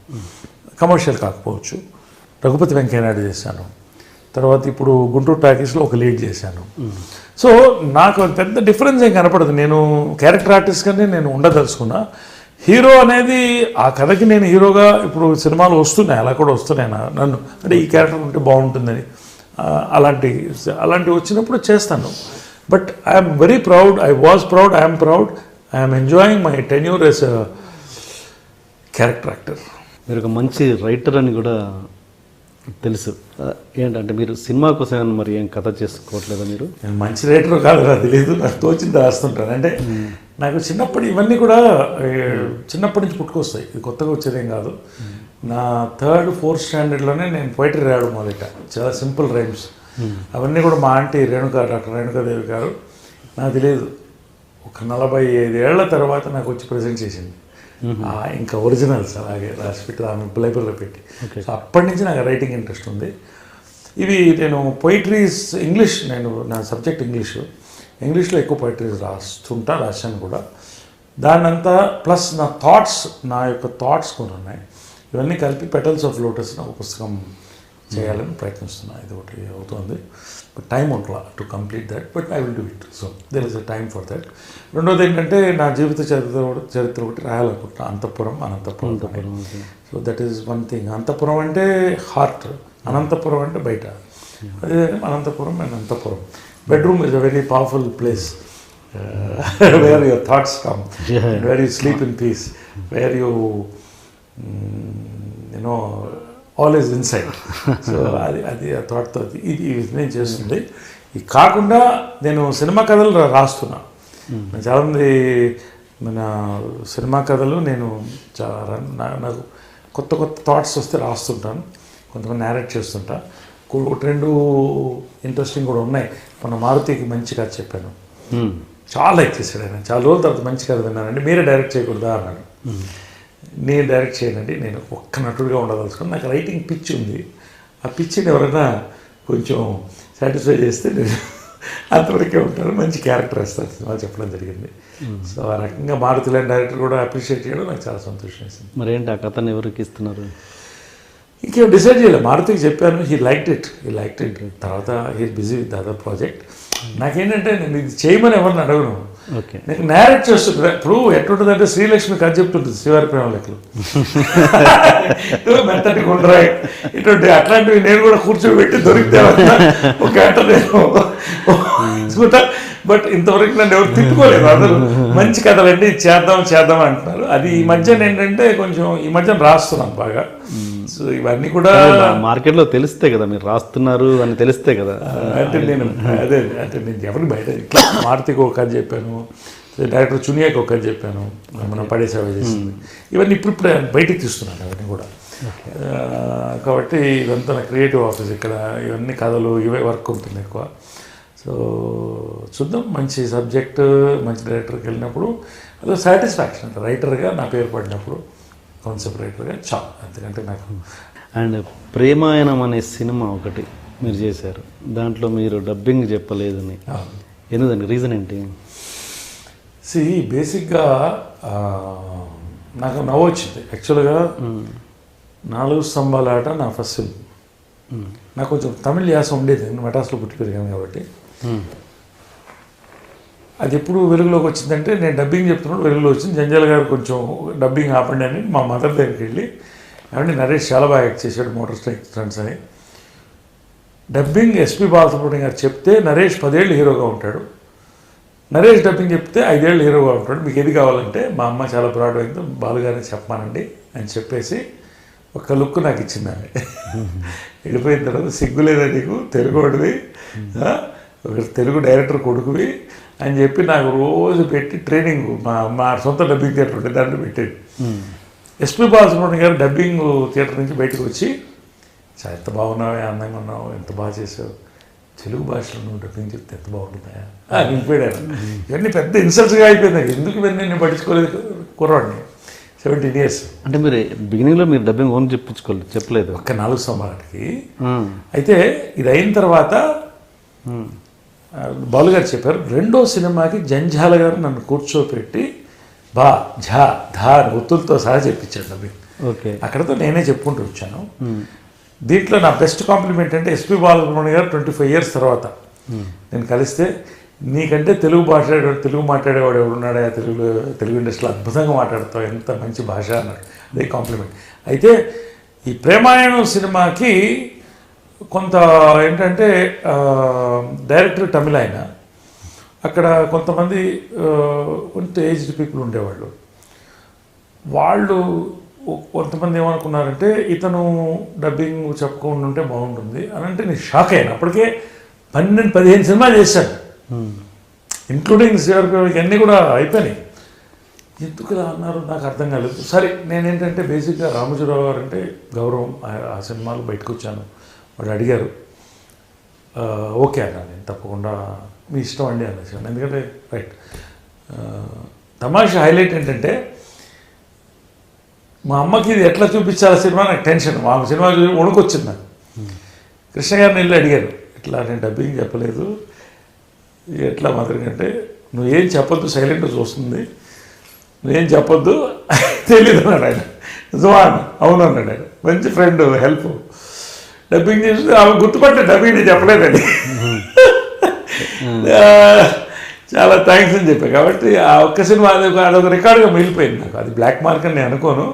కమర్షియల్ కాకపోవచ్చు, రఘుపతి వెంకయ్యనాయుడు చేశాను, తర్వాత ఇప్పుడు గుంటూరు టాకీస్లో ఒక లీడ్ చేశాను. సో నాకు పెద్ద డిఫరెన్స్ ఏం కనపడదు. నేను క్యారెక్టర్ ఆర్టిస్ట్గానే నేను ఉండదలుచుకున్నా. హీరో అనేది ఆ కథకి నేను హీరోగా ఇప్పుడు సినిమాలు వస్తున్నాయి, అలా కూడా వస్తున్నాయి నన్ను, అంటే ఈ క్యారెక్టర్ ఉంటే బాగుంటుందని అలాంటివి వచ్చినప్పుడు చేస్తాను. But I'm very proud, I was proud, I'm proud, I'm enjoying my tenure as a character actor. మీరు ఒక మంచి రైటర్ అని కూడా తెలుసు. ఏంటంటే మీరు సినిమా కోసం ఏమన్నా మరి ఏం కథ చేసుకోవట్లేదా మీరు? నేను మంచి రైటర్ కాదు, నాకు తెలియదు, నాకు తోచింది రాస్తుంటాను. అంటే నాకు చిన్నప్పటి ఇవన్నీ కూడా చిన్నప్పటి నుంచి పుట్టుకొస్తాయి, ఇది కొత్తగా వచ్చేదేం కాదు. నా 3rd, 4th స్టాండర్డ్లోనే నేను పోయిటరీ రాయడం మొదట, చాలా సింపుల్ రైమ్స్. అవన్నీ కూడా మా ఆంటీ డాక్టర్ రేణుకాదేవి గారు, నాకు తెలియదు, ఒక 45 ఏళ్ల తర్వాత నాకు వచ్చి ప్రజెంట్ చేసింది. ఇంకా ఒరిజినల్స్ అలాగే రాసి పెట్టి ఆమె లైబ్రరీలో పెట్టి. సో అప్పటి నుంచి నాకు రైటింగ్ ఇంట్రెస్ట్ ఉంది. ఇవి నేను పోయిటరీస్ ఇంగ్లీష్, నేను నా సబ్జెక్ట్ ఇంగ్లీష్లో ఎక్కువ పోయిటరీస్ రాశాను కూడా. దాన్నంతా ప్లస్ నా యొక్క థాట్స్ కొన్ని ఉన్నాయి, ఇవన్నీ కలిపి పెటల్స్ ఆఫ్ లోటస్ ఒక పుస్తకం చేయాలని ప్రయత్నిస్తున్నాను. ఇది ఒకటి అవుతుంది, బట్ టైం ఉంటుందా to complete that, but I will do it. So there is a time for that. రెండోది ఏంటంటే నా జీవిత చరిత్ర ఒకటి రాయాలనుకుంటున్నాను, Anantapuram. So that is one thing. అంతపురం అంటే హార్ట్, అనంతపురం అంటే బయట. అదే Anantapuram. Bedroom is a very powerful place where your thoughts come, where you sleep in peace, where you you know always inside. So అది ఆ థాట్తో ఇది నేను చేస్తుంది. ఇది కాకుండా నేను సినిమా కథలు రాస్తున్నా. చాలామంది మన సినిమా కథలు నేను నాకు కొత్త థాట్స్ వస్తే రాస్తుంటాను, కొంతమంది నేరేట్ చేస్తుంటా. 1-2 ఇంట్రెస్టింగ్ కూడా ఉన్నాయి. మన మారుతికి మంచి కథ చెప్పాను, చాలా లైక్ చేశాడు ఆయన. చాలా రోజుల తర్వాత మంచి కథ విన్నానండి, మీరే డైరెక్ట్ చేయకూడదా అన్నాడు. నేను డైరెక్ట్ చేయనండి, నేను ఒక్క నటుడిగా ఉండదలుచుకుని. నాకు రైటింగ్ పిచ్ ఉంది, ఆ పిచ్చిని ఎవరైనా కొంచెం సాటిస్ఫై చేస్తే నేను అంతవరకే ఉంటాను, మంచి క్యారెక్టర్ వేస్తాను సినిమా చెప్పడం జరిగింది. సో ఆ రకంగా మారుతి లాంటి డైరెక్టర్ కూడా అప్రిషియేట్ చేయడం నాకు చాలా సంతోషం వేసింది. మరి ఏంటి ఆ కథను ఎవరికి ఇస్తున్నారు? ఇంకేం డిసైడ్ చేయలేదు, మారుతికి చెప్పాను, హీ లైక్డ్ ఇట్. తర్వాత he busy with other project. నాకేంటంటే నేను ఇది చేయమని ఎవరిని అడగను, నేను నేరేట్ చేస్తుంది. ఇప్పుడు ఎట్లుంటుందంటే శ్రీలక్ష్మి కథ చెప్తుంటుంది శ్రీవారి ప్రేమ లెక్కలు, మెత్తటి గుండ్రాయి ఇటువంటి అట్లాంటివి నేను కూడా కూర్చోబెట్టి దొరికితే ఒక గంట నేను చూస్తా. బట్ ఇంతవరకు నన్ను ఎవరు తిట్టుకోలేదు, అందరూ మంచి కథలండి చేద్దాం అంటున్నారు. అది ఈ మధ్యన ఏంటంటే కొంచెం ఈ మధ్యన రాస్తున్నాను బాగా. సో ఇవన్నీ కూడా మార్కెట్లో తెలిస్తే కదా మీరు రాస్తున్నారు అని తెలిస్తే కదా. అంటే నేను ఎవరికి బయట ఇట్లా మారుతికి ఒక కథ చెప్పాను, డైరెక్టర్ చునియాకి ఒక కథ చెప్పాను, మనం పడేసేవ చేసింది. ఇవన్నీ ఇప్పుడు బయటికి తీస్తున్నాను అవన్నీ కూడా. కాబట్టి ఇదంతా నా క్రియేటివ్ ఆఫీస్ ఇక్కడ. ఇవన్నీ కథలు ఇవే వర్క్ ఉంటుంది ఎక్కువ. సో చూద్దాం, మంచి సబ్జెక్ట్ మంచి డైరెక్టర్కి వెళ్ళినప్పుడు అదో సాటిస్ఫాక్షన్. అంటే రైటర్గా నా పేరు పడినప్పుడు, కాన్సెప్ట్ రైటర్గా చాలా, ఎందుకంటే నాకు. అండ్ ప్రేమాయణం అనే సినిమా ఒకటి మీరు చేశారు, దాంట్లో మీరు డబ్బింగ్ చెప్పలేదని, ఎందుకండి రీజన్ ఏంటి? బేసిక్గా నాకు నవ్వు వచ్చింది. యాక్చువల్గా 4 స్తంభాల ఆట నా ఫస్ట్ ఫిల్మ్. నాకు కొంచెం తమిళ యాస ఉండేది, నేను మెటాస్లో పుట్టి పెరిగాను కాబట్టి. అది ఎప్పుడు వెలుగులోకి వచ్చిందంటే నేను డబ్బింగ్ చెప్తున్నాడు వెలుగులో వచ్చింది. జంజాల గారు కొంచెం డబ్బింగ్ ఆపండి అని మా మదర్ దగ్గరికి వెళ్ళి, ఏమంటే నరేష్ చాలా బాగా యాక్ట్ చేశాడు మోటార్ స్ట్రైక్ ఫ్రెండ్స్ అని. డబ్బింగ్ ఎస్పి బాలసుబ్రహ్మణ్యం గారు చెప్తే నరేష్ 10 ఏళ్ళు హీరోగా ఉంటాడు, నరేష్ డబ్బింగ్ చెప్తే 5 ఏళ్ళు హీరోగా ఉంటాడు, మీకు ఏది కావాలంటే మా అమ్మ చాలా ప్రాడ్ అయిందో బాలుగారిని చెప్పానండి అని చెప్పేసి ఒక లుక్ నాకు ఇచ్చింది ఆమె. వెళ్ళిపోయిన తర్వాత సిగ్గులేదా నీకు, తెలుగుడివి, ఒక తెలుగు డైరెక్టర్ కొడుకువి అని చెప్పి నాకు రోజు పెట్టి ట్రైనింగ్, మా సొంత డబ్బింగ్ థియేటర్ ఉంటే దాంట్లో పెట్టేది. ఎస్పి బాలసుబ్రహ్మణ్యం గారు డబ్బింగ్ థియేటర్ నుంచి బయటకు వచ్చి, ఎంత బాగున్నావే, అందంగా ఉన్నావు, ఎంత బాగా చేసావు, తెలుగు భాషలో నువ్వు డబ్బింగ్ చెప్తే ఎంత బాగుంటుందా వినిపోయాను. ఇవన్నీ పెద్ద ఇన్సల్ట్గా అయిపోయింది. ఎందుకు ఇవన్నీ నేను పట్టించుకోలేదు, కుర్రాడిని 17 years. అంటే మీరు బిగినింగ్లో మీరు డబ్బింగ్ ఓన్ చెప్పలేదు ఒక్క 4 స్తంభాలకి. అయితే ఇది అయిన తర్వాత బాలుగారు చెప్పారు, 2వ సినిమాకి జంజాల గారు నన్ను కూర్చోపెట్టి బా ఝా ధా ఒత్తులతో సహా చెప్పించాడు డబ్బింగ్. ఓకే, అక్కడతో నేనే చెప్పుకుంటూ వచ్చాను. దీంట్లో నా బెస్ట్ కాంప్లిమెంట్ అంటే ఎస్పి బాలసుబ్రహ్మణ్యం గారు 25 years తర్వాత నేను కలిస్తే, నీకంటే తెలుగు మాట్లాడేవాడు ఎవడున్నాడా తెలుగు ఇండస్ట్రీలో, అద్భుతంగా మాట్లాడతావు, ఎంత మంచి భాష అన్నాడు. అదే కాంప్లిమెంట్. అయితే ఈ ప్రేమాయణం సినిమాకి కొంత ఏంటంటే డైరెక్టర్ తమిళ ఆయన, అక్కడ కొంతమంది కొంత ఏజ్డ్ పీపుల్ ఉండేవాళ్ళు. వాళ్ళు కొంతమంది ఏమనుకున్నారంటే ఇతను డబ్బింగ్ చెప్పుకొని ఉంటే బాగుంటుంది అని అంటే నేను షాక్ అయ్యాను. అప్పటికే 12-15 సినిమాలు చేశాను, ఇంక్లూడింగ్ ఇవన్నీ కూడా అయిపోయినాయి. ఎందుకు ఇలా అన్నారు నాకు అర్థం కాలేదు. సరే నేనేంటంటే బేసిక్గా రామోజీరావు గారు అంటే గౌరవం, ఆ సినిమాలు బయటకు వచ్చాను. వాళ్ళు అడిగారు, ఓకే అన్నా, నేను తప్పకుండా మీ ఇష్టం అండి అనేసాను. ఎందుకంటే రైట్. తమాషా హైలైట్ ఏంటంటే మా అమ్మకి ఇది ఎట్లా చూపించాలి సినిమా నాకు టెన్షన్. మా సినిమా చూసి వణుకొచ్చింది నాకు. కృష్ణ గారిని వెళ్ళి అడిగారు, ఇట్లా నేను డబ్బింగ్ చెప్పలేదు, ఎట్లా మాత్రం అంటే నువ్వేం చెప్పొద్దు, సైలెంట్గా చూస్తుంది, నువ్వేం చెప్పొద్దు, తెలీదు అన్నాడు ఆయన. నిజమా? అవును అన్నాడు ఆయన. మంచి ఫ్రెండ్, హెల్ప్. డబ్బింగ్ చేసి ఆమె గుర్తుపట్టే డబ్బింగ్ నేను చెప్పలేదండి. చాలా థ్యాంక్స్ అని చెప్పాను. కాబట్టి ఆ ఒక్క సినిమా అదొక రికార్డుగా మిగిలిపోయింది నాకు. అది బ్లాక్ మార్క్ అని నేను అనుకోను.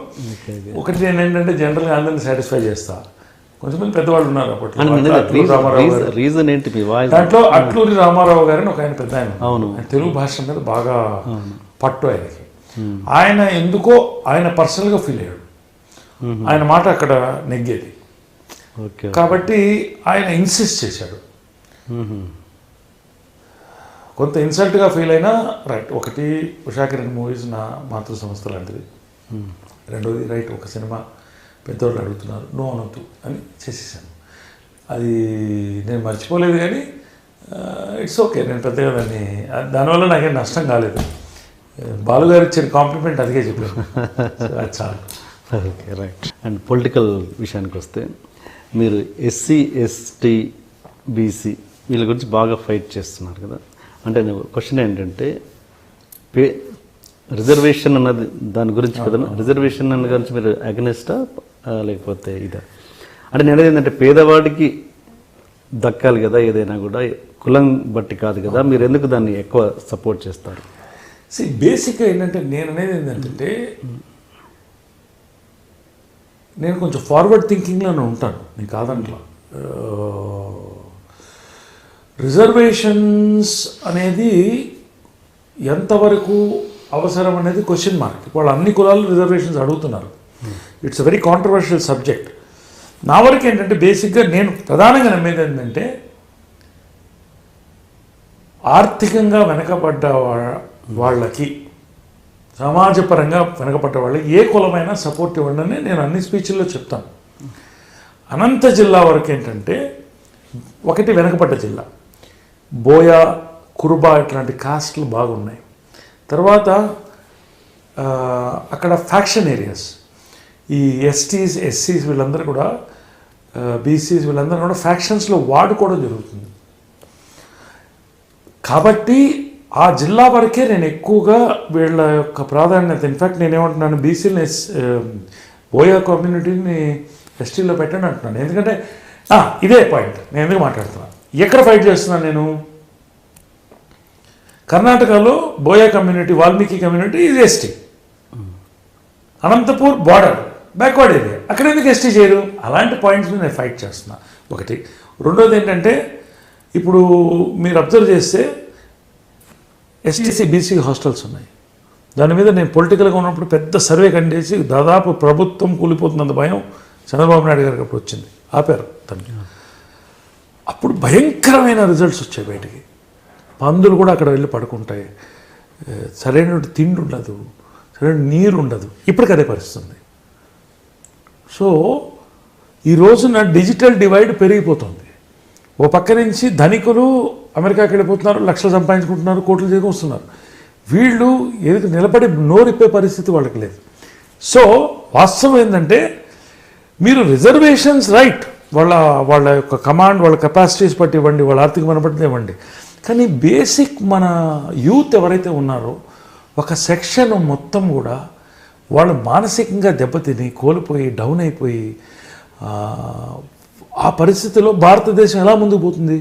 ఒకటి నేను ఏంటంటే జనరల్గా అందరిని సాటిస్ఫై చేస్తా. కొంతమంది పెద్దవాళ్ళు ఉన్నారు అప్పట్లో. రీజన్ ఏంటి మీ వాయిస్? దాంట్లో అట్లూరి రామారావు గారిని ఒక ఆయన పెద్ద ఆయన, అవును, తెలుగు భాష మీద బాగా పట్టు ఆయనకి. ఆయన ఎందుకో ఆయన పర్సనల్గా ఫీల్ అయ్యాడు, ఆయన మాట అక్కడ నెగ్గేది. కాబట్టి ఆయన ఇన్సిస్ట్ చేశాడు. కొంత ఇన్సల్ట్గా ఫీల్ అయినా రైట్. ఒకటి ఉషాకిరణ్ మూవీస్ నా మాతృ సంస్థ లాంటిది. రెండోది రైట్, ఒక సినిమా పెద్దవాళ్ళు అడుగుతున్నారు, నో అనొద్దు అని చేసేసాను. అది నేను మర్చిపోలేదు, కానీ ఇట్స్ ఓకే. నేను పెద్దగా దానివల్ల నాకేం నష్టం కాలేదు. బాలుగారు ఇచ్చిన కాంప్లిమెంట్ అదిగే చెప్పాను, అది చాలు. Okay, right. అండ్ పొలిటికల్ విషయానికి వస్తే మీరు ఎస్సీ, ఎస్టీ, బీసీ వీళ్ళ గురించి బాగా ఫైట్ చేస్తున్నారు కదా. అంటే క్వశ్చన్ ఏంటంటే రిజర్వేషన్ అన్నది దాని గురించి కదా, రిజర్వేషన్ అన్న గురించి మీరు అగెనిస్టా లేకపోతే ఇదా? అంటే నేను ఏంటంటే పేదవాడికి దక్కాలి కదా ఏదైనా కూడా, కులం బట్టి కాదు కదా, మీరు ఎందుకు దాన్ని ఎక్కువ సపోర్ట్ చేస్తారు? బేసిక్గా ఏంటంటే నేను అనేది ఏంటంటే నేను కొంచెం ఫార్వర్డ్ థింకింగ్లోనే ఉంటాను, నేను కాదంట్లో. రిజర్వేషన్స్ అనేది ఎంతవరకు అవసరం అనేది క్వశ్చన్ మార్క్. వాళ్ళు అన్ని కులాలు రిజర్వేషన్స్ అడుగుతున్నారు. It's a very controversial subject. నా వరకు ఏంటంటే బేసిక్గా నేను ప్రధానంగా నమ్మేది ఏంటంటే ఆర్థికంగా వెనకబడ్డ వాళ్ళకి, సమాజపరంగా వెనకబడ్డ వాళ్ళకి ఏ కులమైనా సపోర్ట్ ఇవ్వండి నేను అన్ని స్పీచ్ల్లో చెప్తాను. అనంత జిల్లా వరకు ఏంటంటే ఒకటి వెనకబడ్డ జిల్లా, బోయా, కురుబా ఇట్లాంటి కాస్ట్లు బాగున్నాయి. తర్వాత అక్కడ ఫ్యాక్షన్ ఏరియాస్, ఈ ఎస్టీస్, ఎస్సీస్ వీళ్ళందరూ కూడా, బీసీస్ వీళ్ళందరూ కూడా ఫ్యాక్షన్స్లో వాడుకోవడం జరుగుతుంది. కాబట్టి ఆ జిల్లా వరకే నేను ఎక్కువగా వీళ్ళ యొక్క ప్రాధాన్యత. ఇన్ఫ్యాక్ట్ నేనేమంటున్నాను, బీసీని బోయా కమ్యూనిటీని ఎస్టీలో పెట్టండి అంటున్నాను. ఎందుకంటే ఇదే పాయింట్ నేను ఎందుకు మాట్లాడుతున్నాను. ఎక్కడ ఫైట్ చేస్తున్నాను నేను? కర్ణాటకలో బోయా కమ్యూనిటీ, వాల్మీకి కమ్యూనిటీ ఇది ST. Anantapur border, backward area, అక్కడ ఎందుకు ఎస్టీ చేయరు? అలాంటి పాయింట్స్ మీద నేను ఫైట్ చేస్తున్నా ఒకటి. రెండోది ఏంటంటే ఇప్పుడు మీరు అబ్జర్వ్ చేస్తే ఎస్టీసీ, బీసీ హాస్టల్స్ ఉన్నాయి. దాని మీద నేను పొలిటికల్గా ఉన్నప్పుడు పెద్ద సర్వే కండేసి దాదాపు ప్రభుత్వం కూలిపోతున్నంత భయం చంద్రబాబు నాయుడు గారికి అప్పుడు వచ్చింది, ఆపారు దాన్ని. అప్పుడు భయంకరమైన రిజల్ట్స్ వచ్చాయి బయటికి. పందులు కూడా అక్కడ వెళ్ళి పడుకుంటాయి, సరైన తిండి ఉండదు, సరైన నీరు ఉండదు. ఇప్పటికి అదే పరిస్థితుంది. సో ఈ రోజున డిజిటల్ డివైడ్ పెరిగిపోతుంది. ఓ పక్క నుంచి ధనికులు అమెరికాకి వెళ్ళిపోతున్నారు, లక్షలు సంపాదించుకుంటున్నారు, కోట్లు చేసుకొస్తున్నారు. వీళ్ళు ఏది నిలబడి నోరిప్పే పరిస్థితి వాళ్ళకి లేదు. సో వాస్తవం ఏంటంటే మీరు రిజర్వేషన్స్ రైట్, వాళ్ళ యొక్క కమాండ్, వాళ్ళ కెపాసిటీస్ బట్టి ఇవ్వండి, వాళ్ళ ఆర్థికమైన బట్టి ఇవ్వండి. కానీ బేసిక్ మన యూత్ ఎవరైతే ఉన్నారో ఒక సెక్షన్ మొత్తం కూడా వాళ్ళు మానసికంగా దెబ్బతిని కోల్పోయి డౌన్ అయిపోయి ఆ పరిస్థితిలో భారతదేశం ఎలా ముందుకు పోతుంది?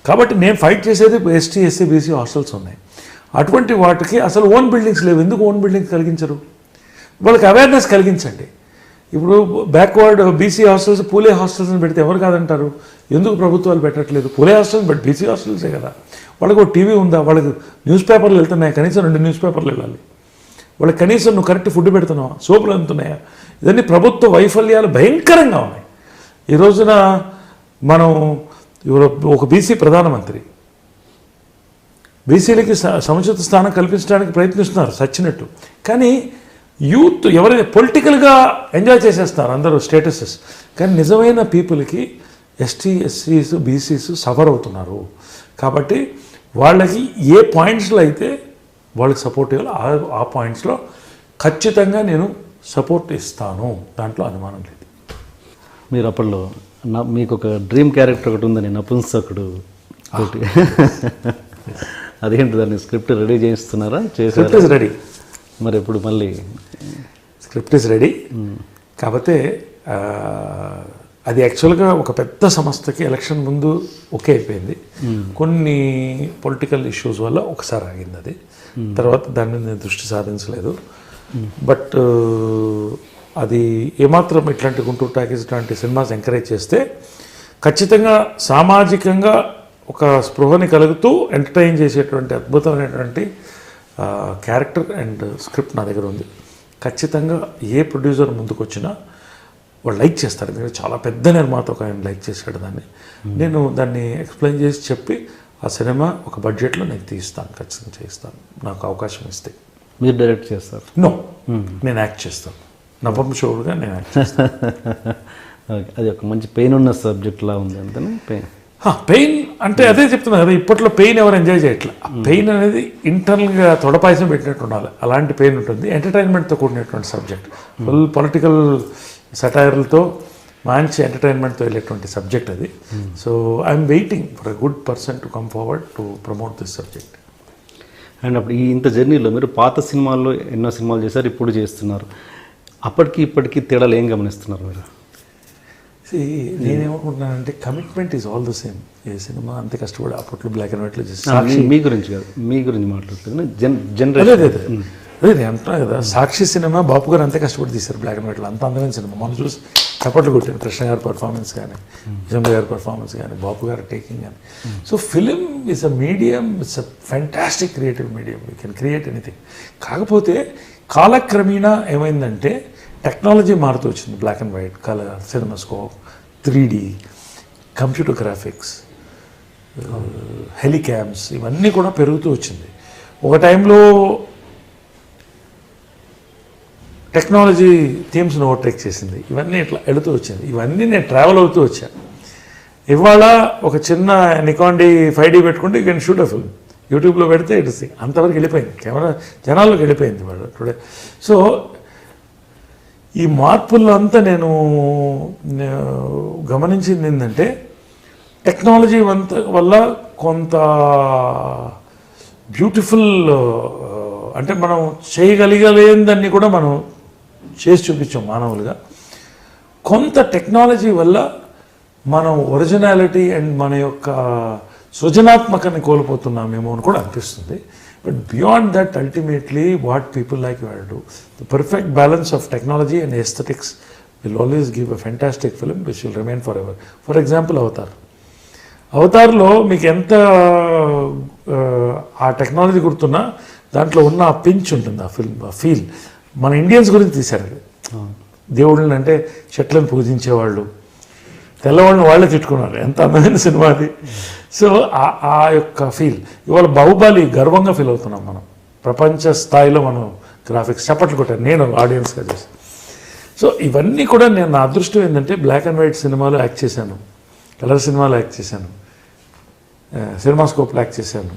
కాబట్టి నేను ఫైట్ చేసేది ఎస్టీ ఎస్సీ బీసీ హాస్టల్స్ ఉన్నాయి. అటువంటి వాటికి అసలు ఓన్ బిల్డింగ్స్ లేవు. ఎందుకు ఓన్ బిల్డింగ్స్ కలిగించరు? వాళ్ళకి అవేర్నెస్ కలిగించండి. ఇప్పుడు బ్యాక్వర్డ్ బీసీ హాస్టల్స్, పూలే హాస్టల్స్ని పెడితే ఎవరు కాదంటారు? ఎందుకు ప్రభుత్వాలు పెట్టట్లేదు? పూలే హాస్టల్స్ బట్ బీసీ హాస్టల్సే కదా. వాళ్ళకి ఒక టీవీ ఉందా? వాళ్ళకి న్యూస్ పేపర్లు వెళ్తున్నాయి, కనీసం 2 న్యూస్ పేపర్లు వెళ్ళాలి. వాళ్ళకి కనీసం నువ్వు కరెక్ట్ ఫుడ్ పెడుతున్నావా? సోపులు అందుతున్నాయా? ఇవన్నీ ప్రభుత్వ వైఫల్యాలు భయంకరంగా ఉన్నాయి. ఈ రోజున మనం ఒక బీసీ ప్రధానమంత్రి, బీసీలకి సముచిత స్థానం కల్పించడానికి ప్రయత్నిస్తున్నారు సచ్చినట్టు. కానీ యూత్ ఎవరైతే పొలిటికల్గా ఎంజాయ్ చేసేస్తారు అందరూ స్టేటసెస్, కానీ నిజమైన పీపుల్కి ఎస్టీ ఎస్సీస్ బీసీస్ సఫర్ అవుతున్నారు. కాబట్టి వాళ్ళకి ఏ పాయింట్స్లో అయితే వాళ్ళకి సపోర్ట్ ఇవ్వాలి ఆ పాయింట్స్లో ఖచ్చితంగా నేను సపోర్ట్ ఇస్తాను, దాంట్లో అనుమానం లేదు. మీరు అప్పట్లో మీకు ఒక డ్రీమ్ క్యారెక్టర్ ఒకటి ఉందని, నపుంసకుడు ఒకటి. అదేంటి, దాన్ని స్క్రిప్ట్ రెడీ చేయిస్తున్నారా? Script is ready. మరి ఇప్పుడు మళ్ళీ స్క్రిప్ట్ ఇస్ రెడీ. కాకపోతే అది యాక్చువల్గా ఒక పెద్ద సంస్థకి ఎలక్షన్ ముందు ఓకే అయిపోయింది. కొన్ని పొలిటికల్ ఇష్యూస్ వల్ల ఒకసారి ఆగింది అది. తర్వాత దాని మీద నేను దృష్టి సాధించలేదు. బట్ అది ఏమాత్రం ఇట్లాంటి గుంటూరు టాకీస్ ఇట్లాంటి సినిమాస్ ఎంకరేజ్ చేస్తే ఖచ్చితంగా సామాజికంగా ఒక స్పృహని కలుగుతూ ఎంటర్టైన్ చేసేటువంటి అద్భుతమైనటువంటి క్యారెక్టర్ అండ్ స్క్రిప్ట్ నా దగ్గర ఉంది. ఖచ్చితంగా ఏ ప్రొడ్యూసర్ ముందుకు వచ్చినా వాళ్ళు లైక్ చేస్తారు. ఎందుకంటే చాలా పెద్ద నిర్మాత ఒక ఆయన లైక్ చేశాడు దాన్ని. నేను దాన్ని ఎక్స్ప్లెయిన్ చేసి చెప్పి ఆ సినిమా ఒక బడ్జెట్లో నేను తీస్తాను, ఖచ్చితంగా చేయిస్తాను, నాకు అవకాశం ఇస్తే. మీరు డైరెక్ట్ చేస్తారు? నో, నేను యాక్ట్ చేస్తాను. నపుంసకుడుగా నేను యాక్ట్ చేస్తాను. అది ఒక మంచి పెయిన్ ఉన్న సబ్జెక్ట్లా ఉంది అంతనే. పెయిన్ అంటే అదే చెప్తున్నా కదా, ఇప్పట్లో పెయిన్ ఎవరు ఎంజాయ్ చేయట్లా. పెయిన్ అనేది ఇంటర్నల్గా తొడపాయసం పెట్టినట్టు ఉండాలి, అలాంటి పెయిన్ ఉంటుంది. ఎంటర్టైన్మెంట్తో కూడినటువంటి సబ్జెక్ట్, ఫుల్ పొలిటికల్ సటైర్లతో మంచి ఎంటర్టైన్మెంట్తో వెళ్ళేటువంటి సబ్జెక్ట్ అది. So I'm waiting for a good person to come forward to promote this subject. And అప్పుడు ఈ ఇంత జర్నీలో మీరు పాత సినిమాల్లో ఎన్నో సినిమాలు చేశారు, ఇప్పుడు చేస్తున్నారు. అప్పటికి ఇప్పటికీ తేడాలు ఏం గమనిస్తున్నారు మీరు? నేనేమనుకుంటున్నానంటే commitment is all the same. ఏ సినిమా అంతే కష్టపడి అప్పట్లో బ్లాక్ అండ్ వైట్లో చేసి మీ గురించి కాదు, మీ గురించి మాట్లాడుతుంది జనరేషన్. అదే నేను అంటున్నా కదా, సాక్షి సినిమా బాపు గారు అంతే కష్టపడి తీశారు బ్లాక్ అండ్ వైట్లో. అంత అందమైన సినిమా మనం చూసి చప్పట్లు కొట్టాను. కృష్ణ గారి పర్ఫార్మెన్స్ కానీ, విజయ్ గారి పర్ఫార్మెన్స్ కానీ, బాపు గారి టేకింగ్ కానీ. So film is a medium, it's a fantastic creative medium, you can create anything. కాకపోతే కాలక్రమేణా ఏమైందంటే టెక్నాలజీ మారుతూ వచ్చింది. Black and white, colour, cinemascope, 3D, computer graphics, helicams, ఇవన్నీ కూడా పెరుగుతూ వచ్చింది. ఒక టైంలో టెక్నాలజీ థీమ్స్ని ఓవర్టేక్ చేసింది. ఇవన్నీ ఇట్లా వెళుతూ వచ్చింది. ఇవన్నీ నేను ట్రావెల్ అవుతూ వచ్చాను. ఇవాళ ఒక చిన్న నికాన్ 5D పెట్టుకుంటే you can shoot a film, యూట్యూబ్లో పెడితే ఇట్ ఇస్ అంతవరకు వెళ్ళిపోయింది, కెమెరా జనాల్లోకి వెళ్ళిపోయింది వాళ్ళు టుడే. సో ఈ మార్పుల్లో అంతా నేను గమనించింది ఏంటంటే టెక్నాలజీ వల్ల కొంత బ్యూటిఫుల్, అంటే మనం చేయగలిగలేనిదాన్ని కూడా మనం చేసి చూపించాం మానవులుగా. కొంత టెక్నాలజీ వల్ల మనం ఒరిజినాలిటీ అండ్ మన యొక్క సృజనాత్మకని కోల్పోతున్నామేమో అని కూడా అనిపిస్తుంది. But beyond that ultimately what people like you to the perfect balance of technology and aesthetics will always give a fantastic film which will remain for ever. For example అవతార్లో మీకు ఎంత ఆ technology గుర్తున్నా దాంట్లో ఉన్న ఆ పించ్ ఉంటుంది, ఆ film, ఆ ఫీల్. మన ఇండియన్స్ గురించి తీశారు అది. దేవుళ్ళని అంటే చెట్లను పూజించేవాళ్ళు, తెల్లవాళ్ళని వాళ్ళే తిట్టుకున్నారు. ఎంత అందమైన సినిమా అది. సో ఆ యొక్క ఫీల్ ఇవాళ బాహుబలి గర్వంగా ఫీల్ అవుతున్నాం మనం. ప్రపంచ స్థాయిలో మనం గ్రాఫిక్స్ చప్పట్లు కొట్టాను నేను ఆడియన్స్గా చేసి. సో ఇవన్నీ కూడా నేను, నా అదృష్టం ఏంటంటే బ్లాక్ అండ్ వైట్ సినిమాలో యాక్ట్ చేశాను, కలర్ సినిమాలో యాక్ట్ చేశాను, సినిమాస్కోప్లో యాక్ట్ చేశాను.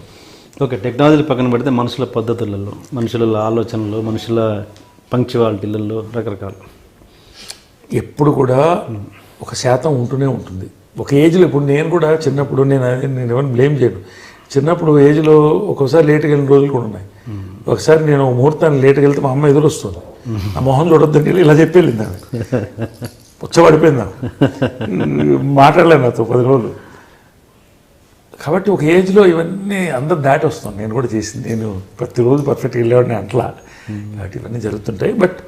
ఓకే, టెక్నాలజీ పక్కన పెడితే మనుషుల పద్ధతులలో, మనుషుల ఆలోచనలు, మనుషుల పంక్చువాలిటీలలో రకరకాలు ఎప్పుడు కూడా ఒక శాతం ఉంటూనే ఉంటుంది. ఒక ఏజ్లో ఇప్పుడు నేను కూడా చిన్నప్పుడు నేను ఎవరిని బ్లేమ్ చేయను. చిన్నప్పుడు ఏజ్లో ఒక్కోసారి లేట్గా వెళ్ళిన రోజులు కూడా ఉన్నాయి. ఒకసారి నేను ముహూర్తాన్ని లేట్గా వెళ్తే మా అమ్మ ఎదురొస్తుంది, ఆ మొహం చూడొద్దని ఇలా చెప్పి వెళ్ళింది ఆమె. పుచ్చబడిపోయింది నాకు. మాట్లాడలేను నాతో 10 రోజులు. కాబట్టి ఒక ఏజ్లో ఇవన్నీ అందరు దాటి వస్తాం. నేను కూడా చేసింది, నేను ప్రతిరోజు పర్ఫెక్ట్గా వెళ్ళేవాడిని అట్లా. కాబట్టి ఇవన్నీ జరుగుతుంటాయి. బట్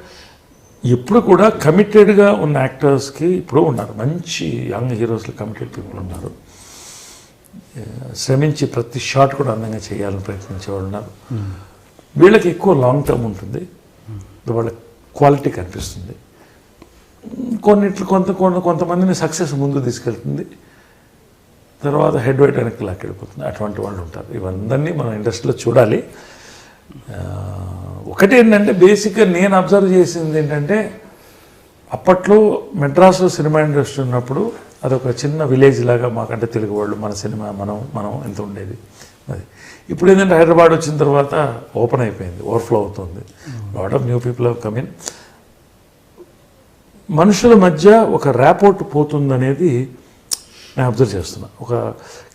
ఎప్పుడు కూడా కమిటెడ్గా ఉన్న యాక్టర్స్కి ఇప్పుడు ఉన్నారు, మంచి యంగ్ హీరోస్లో కమిటెడ్ పీపుల్ ఉన్నారు. శ్రమించి ప్రతి షాట్ కూడా అందంగా చేయాలని ప్రయత్నించే వాళ్ళు ఉన్నారు. వీళ్ళకి ఎక్కువ లాంగ్ టర్మ్ ఉంటుంది, వాళ్ళ క్వాలిటీ కనిపిస్తుంది. కొన్నిట్లు కొంతమందిని సక్సెస్ ముందు తీసుకెళ్తుంది, తర్వాత హెడ్ వెయిట్ వెనక్కి లాక్కెళ్ళిపోతుంది. అటువంటి వాళ్ళు ఉంటారు. ఇవన్నీ మనం ఇండస్ట్రీలో చూడాలి. ఒకటి ఏంటంటే బేసిక్గా నేను అబ్జర్వ్ చేసింది ఏంటంటే, అప్పట్లో మెడ్రాస్లో సినిమా ఇండస్ట్రీ ఉన్నప్పుడు అదొక చిన్న విలేజ్ లాగా, మాకంటే తెలుగు వాళ్ళు, మన సినిమా మనం ఎంత ఉండేది అది. ఇప్పుడు ఏంటంటే హైదరాబాద్ వచ్చిన తర్వాత ఓపెన్ అయిపోయింది, ఓవర్ఫ్లో అవుతుంది. Lot of new people have come in. మనుషుల మధ్య ఒక ర్యాపోర్ట్ పోతుందనేది నేను అబ్జర్వ్ చేస్తున్నా. ఒక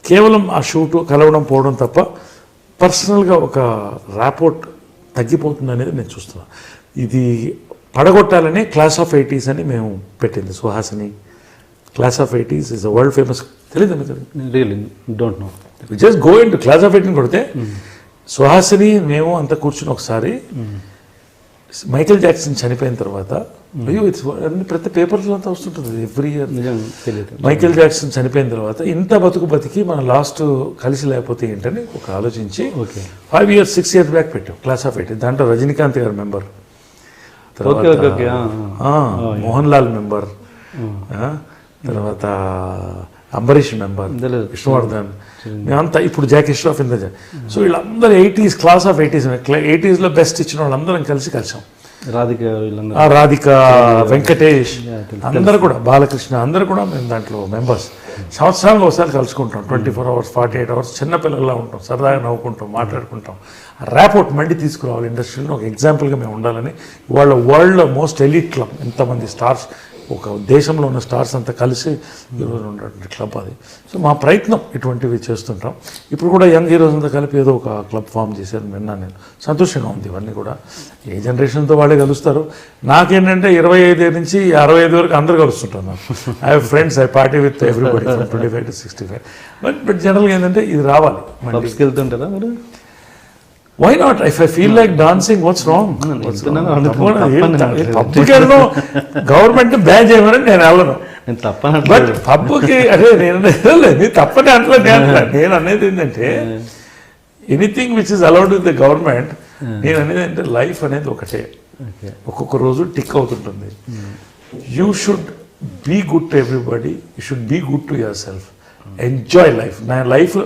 కేవలం ఆ షూటు కలవడం పోవడం తప్ప పర్సనల్గా ఒక ర్యాపోర్ట్ తగ్గిపోతుంది అనేది నేను చూస్తున్నా. ఇది పడగొట్టాలని క్లాస్ ఆఫ్ 80s అని మేము పెట్టింది. Suhasini class of 80s is a world famous. తెలియదు మీకు? Really don't know. Just go in to class of 18 కొడితే సుహాసిని మేము అంతా కూర్చుని ఒకసారి మైకేల్ జాక్సన్ చనిపోయిన తర్వాత, అయ్యో అన్ని ప్రతి పేపర్స్లో అంతా వస్తుంటుంది ఎవ్రీ ఇయర్. మైకేల్ జాక్సన్ చనిపోయిన తర్వాత ఇంత బతికి మన లాస్ట్ కలిసి లేకపోతే ఏంటని ఒక ఆలోచించి 5 years 6 years బ్యాక్ పెట్టాం క్లాస్ ఆఫ్ 18. దాంట్లో రజనీకాంత్ గారు మెంబర్, మోహన్ లాల్ మెంబర్, తర్వాత అంబరీష్ మెంబర్, విష్ణువర్ధన్, మేమంతా ఇప్పుడు జాకీ ష్రాఫ్ ఇంత. సో వీళ్ళందరూ 80s class of 80s best ఇచ్చిన వాళ్ళందరం కలిసాం. రాధిక, వెంకటేష్, అందరూ కూడా, బాలకృష్ణ, అందరూ కూడా మేము దాంట్లో మెంబర్స్. సంవత్సరానికి ఒకసారి కలుసుకుంటాం. 24 hours 48 hours చిన్నపిల్లలా ఉంటాం, సరదాగా నవ్వుకుంటాం, మాట్లాడుకుంటాం. ర్యాపోర్ట్ మళ్ళీ తీసుకురావాలి ఇండస్ట్రీలో. ఒక ఎగ్జాంపుల్గా మేము ఉండాలని ఇవాళ వరల్డ్లో మోస్ట్ ఎలీట్ క్లబ్, ఎంతమంది స్టార్స్, ఒక దేశంలో ఉన్న స్టార్స్ అంతా కలిసి ఈరోజు ఉన్నటువంటి క్లబ్ అది. సో మా ప్రయత్నం ఇటువంటివి చేస్తుంటాం. ఇప్పుడు కూడా యంగ్ హీరోస్ అంతా కలిపి ఏదో ఒక క్లబ్ ఫామ్ చేశారు విన్నాను నేను. సంతోషంగా ఉంది. ఇవన్నీ కూడా ఏ జనరేషన్తో వాళ్ళే కలుస్తారు. నాకేంటంటే 25 నుంచి 65 వరకు అందరు కలుస్తుంటాను. I have friends, I party with everybody from 25 to 65. But జనరల్గా ఏంటంటే ఇది రావాలి. వెళ్తుంటారా మీరు? Why not? If I feel like dancing, what's wrong? పబ్కి వెళ్ళను, గవర్నమెంట్ బ్యాన్ చేయమని నేను వెళ్ళను. బట్ పబ్కి అదే నేను తప్పని అంటలే. నేను అనేది ఏంటంటే anything which is allowed with the government. నేను అనేది అంటే లైఫ్ అనేది ఒకటే, ఒక్కొక్క రోజు టిక్ అవుతుంటుంది. You should be good to everybody, you should be good to yourself, enjoy life. నా లైఫ్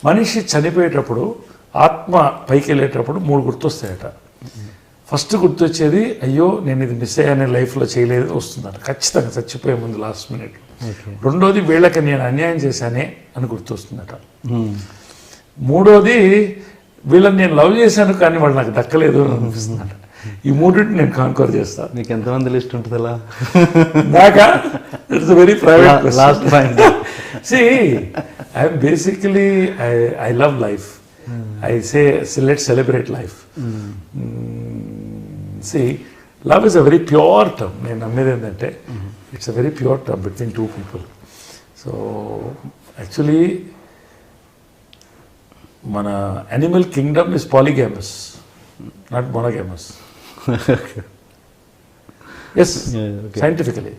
మనిషి చనిపోయేటప్పుడు, ఆత్మ పైకి వెళ్ళేటప్పుడు 3 గుర్తొస్తాయట. ఫస్ట్ గుర్తొచ్చేది, అయ్యో నేను ఇది మిస్ అయ్యానే, లైఫ్లో చేయలేదు వస్తుందట ఖచ్చితంగా చచ్చిపోయే ముందు లాస్ట్ మినిట్. రెండోది, వీళ్ళకి నేను అన్యాయం చేశానే అని గుర్తొస్తుందట. మూడోది, వీళ్ళని నేను లవ్ చేశాను కానీ వాళ్ళు నాకు దక్కలేదు అని అనిపిస్తుందట. ఈ మూడింటిని నేను కాన్కవర్ చేస్తాను. మీకు ఎంతమంది లిస్ట్ ఉంటుంది అలా? నాకా? It's very private. Last point. See, I am basically, I love life. I say let's celebrate life. See, love is a very pure term. నేను నమ్మేది ఏంటంటే it's a very pure term between two people. So actually మన animal kingdom is polygamous, not monogamous. Yes, scientifically.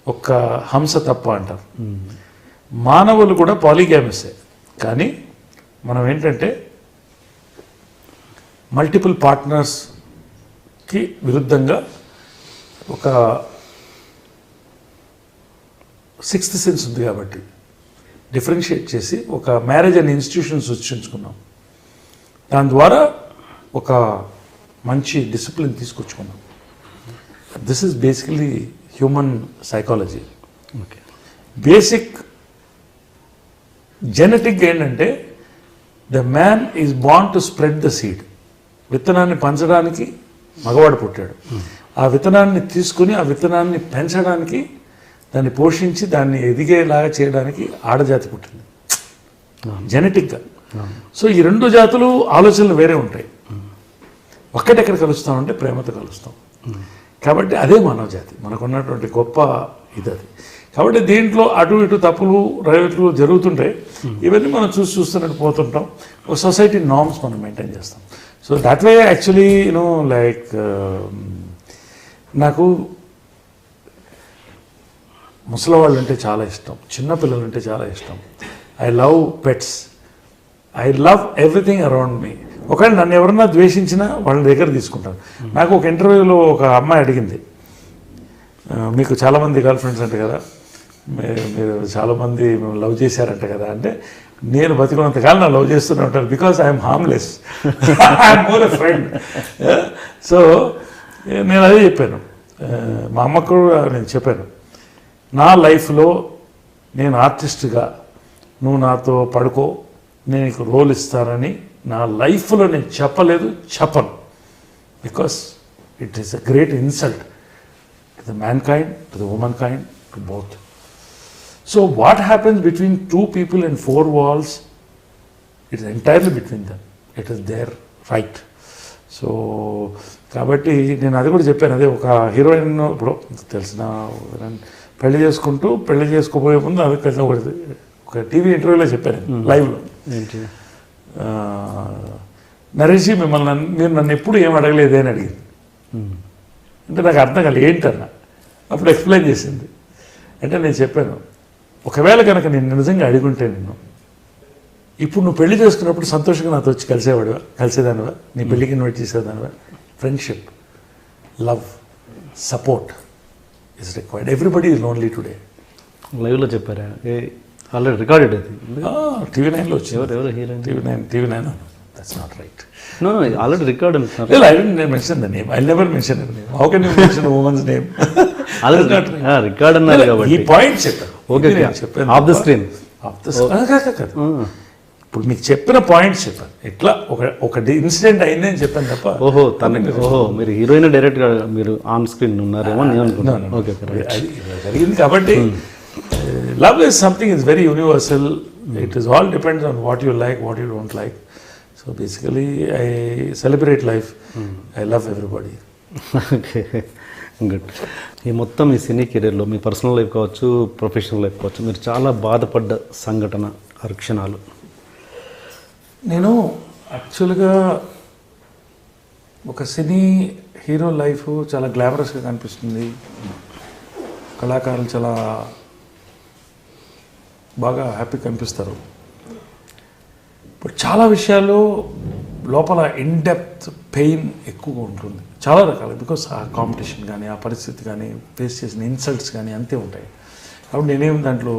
ఒక్క హంస తప్ప అంటారు. మానవులు కూడా పాలిగామసే. కానీ మనం ఏంటంటే మల్టిపుల్ పార్ట్నర్స్కి విరుద్ధంగా ఒక 6th సెన్స్ ఉంది కాబట్టి డిఫరెన్షియేట్ చేసి ఒక మ్యారేజ్ అండ్ ఇన్స్టిట్యూషన్స్ సృష్టించుకున్నాం. దాని ద్వారా ఒక మంచి డిసిప్లిన్ తీసుకొచ్చుకున్నాం. This is basically human psychology. Basic genetic ఏంటంటే the man is born to spread the seed. విత్తనాన్ని పంచడానికి మగవాడు పుట్టాడు. ఆ విత్తనాన్ని తీసుకుని ఆ విత్తనాన్ని పెంచడానికి, దాన్ని పోషించి దాన్ని ఎదిగేలాగా చేయడానికి ఆడజాతి పుట్టింది జెనెటిక్గా. సో ఈ 2 జాతులు ఆలోచనలు వేరే ఉంటాయి. ఒక్కటెక్కడ కలుస్తామంటే ప్రేమతో కలుస్తాం. కాబట్టి అదే మానవ జాతి, మనకున్నటువంటి గొప్ప ఇది అది. కాబట్టి దీంట్లో అటు ఇటు తప్పులు రైట్లు జరుగుతుంటాయి, ఇవన్నీ మనం చూస్తున్నట్టు పోతుంటాం. ఒక సొసైటీ నార్మ్స్ మనం మెయింటైన్ చేస్తాం. So that way actually like నాకు ముసలివాళ్ళు అంటే చాలా ఇష్టం, చిన్నపిల్లలు అంటే చాలా ఇష్టం. I love pets, I love everything around me. ఒకవేళ నన్ను ఎవరన్నా ద్వేషించినా వాళ్ళ దగ్గర తీసుకుంటాను. నాకు ఒక ఇంటర్వ్యూలో ఒక అమ్మాయి అడిగింది, మీకు చాలామంది గర్ల్ ఫ్రెండ్స్ అంట కదా, మీరు చాలామంది లవ్ చేశారంట కదా అంటే, నేను బతికున్నంతకాలం నా లవ్ చేస్తూనే ఉంటాను, because I'm harmless, I'm more a friend. So నేను అదే చెప్పాను, మా అమ్మకు కూడా నేను చెప్పాను, నా లైఫ్లో నేను ఆర్టిస్ట్గా నువ్వు నాతో పడుకో, నేను నీకు రోల్ ఇస్తానని నా లైఫ్లో నేను చెప్పను. Because it is a great insult to the man kind, to the women kind, to both. So what happens between two people in four walls, it is entirely between them. It is their right. So కాబట్టి నేను అది కూడా చెప్పాను. అదే ఒక heroine ఇప్పుడు తెలిసిన పెళ్లి చేసుకోబోయే ముందు అది కలిసి ఒక టీవీ ఇంటర్వ్యూలో చెప్పాను, లైవ్లో. నరేష్ మీరు నన్ను ఎప్పుడు ఏం అడగలేదే అని అడిగింది. అంటే నాకు అర్థం కాలేదు ఏంటన్నా. అప్పుడు ఎక్స్ప్లెయిన్ చేసింది. అంటే నేను చెప్పాను, ఒకవేళ కనుక నేను నిజంగా అడుగుంటే నిన్ను, ఇప్పుడు నువ్వు పెళ్లి చేసుకున్నప్పుడు సంతోషంగా నాతో వచ్చి కలిసేదానివా, నీ పెళ్ళికి ఇన్వైట్ చేసేదానివా? Friendship, love, support is required. Everybody is lonely today. లైవ్లో చెప్పారా? ఆల్రెడీ రికార్డెడ్ అది, TV9లో వచ్చింది. ఎవరు heroine? TV9. That's not right. No, already record అంటున్నారు. Well, I didn't mention the name. I'll never mention the name. How can you mention a woman's name? Record అన్నారు కాబట్టి ఈ పాయింట్ చెప్పాను. Okay, of the screen. ఇప్పుడు మీకు చెప్పిన points చెప్పాను. ఇట్లా ఒక ఇన్సిడెంట్ అయింది అని చెప్పాను తప్ప. ఓహో మీరు హీరోయిన్ డైరెక్ట్ గా మీరు ఆన్ స్క్రీన్ ఉన్నారేమో నేను అనుకున్నాను. ఓకే, అది జరిగింది. కాబట్టి love is something is very universal. It is all depends on what you like, what you don't like. So basically I celebrate life, I love everybody. Okay, good. ఈ మొత్తం మీ సినీ కెరీర్లో మీ personal life కావచ్చు, professional life కావచ్చు, మీరు చాలా బాధపడ్డ సంఘటన, క్షణాలు? నేను యాక్చువల్గా ఒక సినీ హీరో లైఫ్ చాలా గ్లామరస్గా కనిపిస్తుంది, కళాకారులు చాలా బాగా హ్యాపీ కనిపిస్తారు. బట్ చాలా విషయాల్లో లోపల ఇన్డెప్త్ పెయిన్ ఎక్కువగా ఉంటుంది, చాలా రకాలు. బికాస్ ఆ కాంపిటీషన్ కానీ, ఆ పరిస్థితి కానీ, ఫేస్ చేసిన ఇన్సల్ట్స్ కానీ అంతే ఉంటాయి. కాబట్టి నేనేం దాంట్లో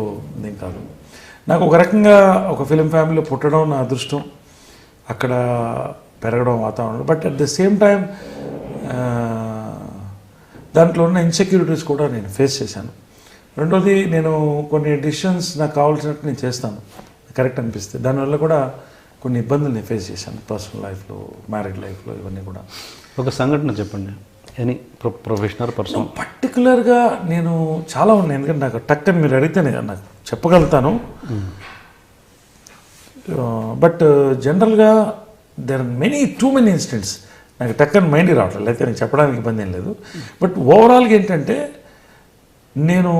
ఏం కాదు. నాకు ఒక రకంగా ఒక ఫిలిం ఫ్యామిలీలో పుట్టడం నా అదృష్టం, అక్కడ పెరగడం వాతావరణం. But at the same time దాంట్లో ఉన్న ఇన్సెక్యూరిటీస్ కూడా నేను ఫేస్ చేశాను. రెండోది, నేను కొన్ని డిసిషన్స్ నాకు కావాల్సినట్టు నేను చేస్తాను, కరెక్ట్ అనిపిస్తే. దానివల్ల కూడా కొన్ని ఇబ్బందులు నేను ఫేస్ చేశాను పర్సనల్ లైఫ్లో, మ్యారీడ్ లైఫ్లో, ఇవన్నీ కూడా. ఒక సంఘటన చెప్పండి, ఎనీ ప్రొఫెషనల్ పర్సన్. పర్టికులర్గా నేను చాలా ఉన్నాయి, ఎందుకంటే నాకు టక్ అని మీరు అడిగితే నాకు చెప్పగలుగుతాను. బట్ జనరల్గా there are too many incidents. నాకు టక్ అని మైండ్ రావట్లేదు, అయితే నేను చెప్పడానికి ఇబ్బంది ఏం లేదు. బట్ ఓవరాల్గా ఏంటంటే, నేను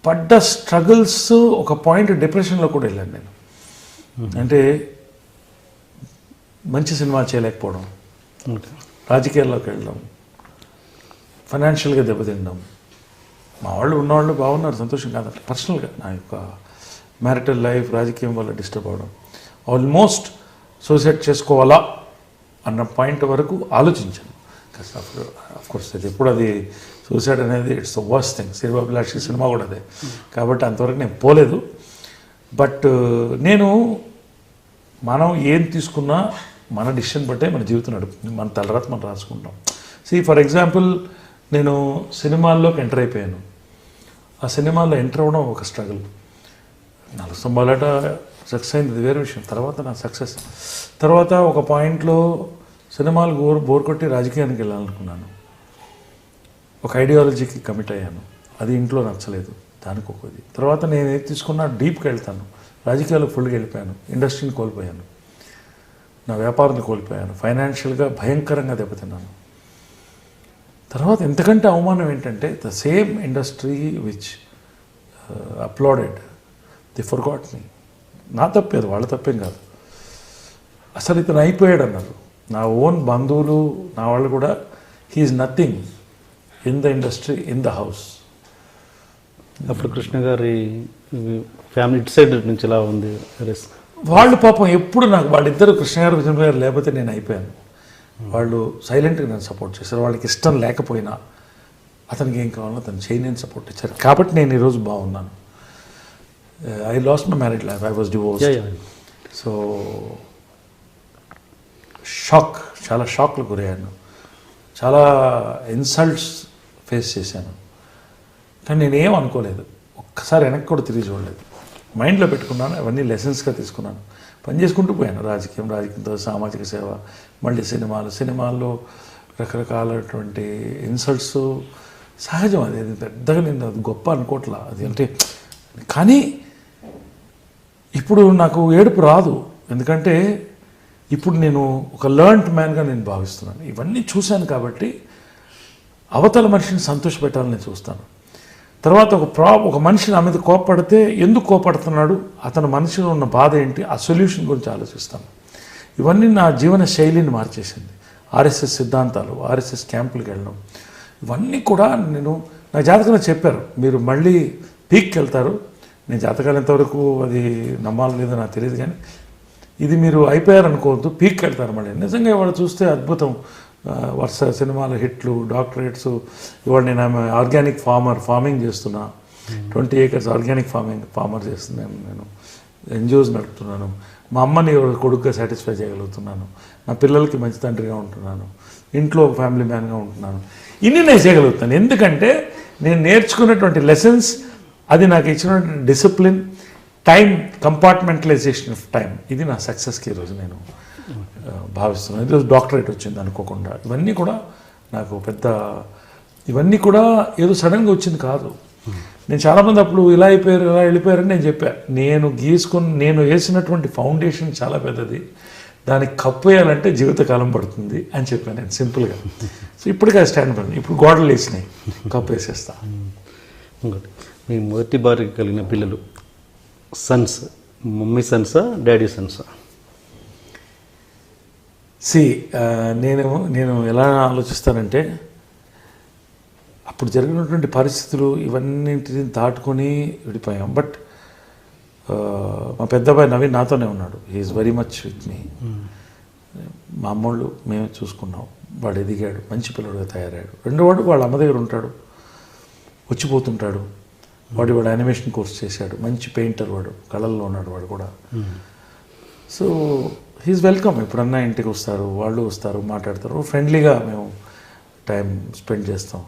పడ్డ స్ట్రగుల్స్ ఒక పాయింట్ డిప్రెషన్లో కూడా వెళ్ళాను నేను. అంటే మంచి సినిమా చేయలేకపోవడం, రాజకీయాల్లోకి వెళ్ళడం, ఫైనాన్షియల్గా దెబ్బతినడం. మా వాళ్ళు ఉన్నవాళ్ళు బాగున్నారు, సంతోషం కాదంటే. పర్సనల్గా నా యొక్క మ్యారిటల్ లైఫ్ రాజకీయం వల్ల డిస్టర్బ్ అవ్వడం, ఆల్మోస్ట్ సూసైడ్ చేసుకోవాలా అన్న పాయింట్ వరకు ఆలోచించాను. అఫ్కోర్స్ అది ఎప్పుడు అది సూసైడ్ అనేది ఇట్స్ ద వర్స్ట్ థింగ్. శ్రీబాబులాషి సినిమా కూడా అదే, కాబట్టి అంతవరకు నేను పోలేదు. బట్ నేను మనం ఏం తీసుకున్నా మన డిసిషన్ బట్టే మన జీవితం నడుపుతుంది, మన తలరాత మనం రాసుకుంటాం. ఫర్ ఎగ్జాంపుల్, నేను సినిమాల్లోకి ఎంటర్ అయిపోయాను. ఆ సినిమాల్లో ఎంటర్ అవ్వడం ఒక స్ట్రగుల్. 4 సంవత్సరాలట సక్సెస్ అయింది, అది వేరే విషయం. తర్వాత నా సక్సెస్ తర్వాత ఒక పాయింట్లో సినిమాలు బోర్ కొట్టి రాజకీయానికి వెళ్ళాలనుకున్నాను. ఒక ఐడియాలజీకి కమిట్ అయ్యాను, అది ఇంట్లో నచ్చలేదు, దానికి ఒకది. తర్వాత నేను ఏది తీసుకున్నా డీప్కి వెళ్తాను, రాజకీయాలకు ఫుల్గా వెళ్ళిపోయాను, ఇండస్ట్రీని కోల్పోయాను, నా వ్యాపారాన్ని కోల్పోయాను, ఫైనాన్షియల్గా భయంకరంగా దెబ్బతిన్నాను. తర్వాత ఎంతకంటే అవమానం ఏంటంటే the same industry which uploaded the forgot me. నా తప్పేది, వాళ్ళ తప్పేం కాదు. అసలు ఇతను అయిపోయాడు అన్నారు. నా ఓన్ బంధువులు, నా వాళ్ళు కూడా he's nothing in the industry, in the house. అప్పుడు కృష్ణ గారి ఫ్యామిలీ ఇటు సైడ్ నుంచి ఎలా ఉంది? వాళ్ళు పాపం ఎప్పుడు నాకు వాళ్ళిద్దరు కృష్ణ గారు విజయ్ గారు లేకపోతే నేను అయిపోయాను. వాళ్ళు సైలెంట్గా నేను సపోర్ట్ చేశారు. వాళ్ళకి ఇష్టం లేకపోయినా అతనికి ఏం కావాలో అతను చేయని సపోర్ట్ ఇచ్చారు. కాబట్టి నేను ఈరోజు బాగున్నాను. I lost my marriage life, I was divorced. So shock, చాలా షాక్లు గురయ్యాను, చాలా ఇన్సల్ట్స్ ఫేస్ చేశాను. కానీ నేనేం అనుకోలేదు, ఒక్కసారి వెనక్కి కూడా తిరిగి చూడలేదు. మైండ్లో పెట్టుకున్నాను, అవన్నీ లెసన్స్గా తీసుకున్నాను, పని చేసుకుంటూ పోయాను. రాజకీయంతో సామాజిక సేవ, మళ్ళీ సినిమాల్లో రకరకాలటువంటి ఇన్సల్ట్స్ సహజం. అది పెద్దగా నేను అది గొప్ప అనుకోవట్లా అది అంటే. కానీ ఇప్పుడు నాకు ఏడుపు రాదు, ఎందుకంటే ఇప్పుడు నేను ఒక లర్న్డ్ మ్యాన్గా నేను భావిస్తున్నాను. ఇవన్నీ చూశాను కాబట్టి అవతల మనిషిని సంతోషపెట్టాలని నేను చూస్తాను. తర్వాత ఒక మనిషి నా మీద కోపడితే ఎందుకు కోపడుతున్నాడు, అతని మనసులో ఉన్న బాధ ఏంటి, ఆ సొల్యూషన్ గురించి ఆలోచిస్తాను. ఇవన్నీ నా జీవన శైలిని మార్చేసింది. ఆర్ఎస్ఎస్ సిద్ధాంతాలు, ఆర్ఎస్ఎస్ క్యాంపులకు వెళ్ళడం, ఇవన్నీ కూడా నేను నా జాతకంలో చెప్పారు, మీరు మళ్ళీ పీక్కి వెళ్తారు. నేను జాతకాలు ఎంతవరకు అది నమ్మాలి లేదో నాకు తెలియదు, కానీ ఇది మీరు అయిపోయారనుకోవద్దు, పీక్కి వెళ్తారు మళ్ళీ. నిజంగా ఇవాళ చూస్తే అద్భుతం, వరుస సినిమాల హిట్లు, డాక్టరేట్స్. ఇవాళ నేను ఆర్గానిక్ ఫార్మింగ్ చేస్తున్నా, 20 acres ఆర్గానిక్ ఫార్మర్ చేస్తున్నాను. నేను ఎన్జిఓస్ నడుపుతున్నాను. మా అమ్మని కొడుకుగా సాటిస్ఫై చేయగలుగుతున్నాను. నా పిల్లలకి మంచి తండ్రిగా ఉంటున్నాను. ఇంట్లో ఫ్యామిలీ మ్యాన్గా ఉంటున్నాను. ఇన్ని నేను చేయగలుగుతాను ఎందుకంటే నేను నేర్చుకున్నటువంటి లెసన్స్, అది నాకు ఇచ్చినటువంటి discipline, time, compartmentalisation of time, ఇది నా సక్సెస్కి ఈరోజు నేను భావిస్తున్నాను. ఈరోజు డాక్టరేట్ వచ్చింది అనుకోకుండా. ఇవన్నీ కూడా నాకు ఇవన్నీ కూడా ఏదో సడన్గా వచ్చింది కాదు. నేను చాలామంది అప్పుడు ఇలా అయిపోయారు, ఇలా వెళ్ళిపోయారని నేను చెప్పాను. నేను వేసినటువంటి ఫౌండేషన్ చాలా పెద్దది, దానికి కప్పు వేయాలంటే జీవితకాలం పడుతుంది అని చెప్పాను నేను సింపుల్గా. సో ఇప్పటికే స్టాండ్ పడింది. ఇప్పుడు గోడలు వేసినాయి, కప్పు వేసేస్తా. ఇంకోటి, మీ మొదటి భార్యకి కలిగిన పిల్లలు సన్స్, మమ్మీ సన్సా డాడీ సన్సా? నేను ఎలా ఆలోచిస్తానంటే, అప్పుడు జరిగినటువంటి పరిస్థితులు ఇవన్నింటిని దాటుకొని విడిపోయాం. బట్ మా పెద్దబాయి నవీన్ నాతోనే ఉన్నాడు. He's very much with me. మా అమ్మోళ్ళు మేమే చూసుకున్నాం. వాడు ఎదిగాడు, మంచి పిల్లడుగా తయారయ్యాడు. రెండోవాడు వాళ్ళ అమ్మ దగ్గర ఉంటాడు, వచ్చిపోతుంటాడు. వాడు యానిమేషన్ కోర్స్ చేశాడు, మంచి పెయింటర్, వాడు కళల్లో ఉన్నాడు వాడు కూడా. So he's welcome. ఎప్పుడన్నా ఇంటికి వస్తారు, వాళ్ళు వస్తారు, మాట్లాడతారు, ఫ్రెండ్లీగా మేము టైం స్పెండ్ చేస్తాం.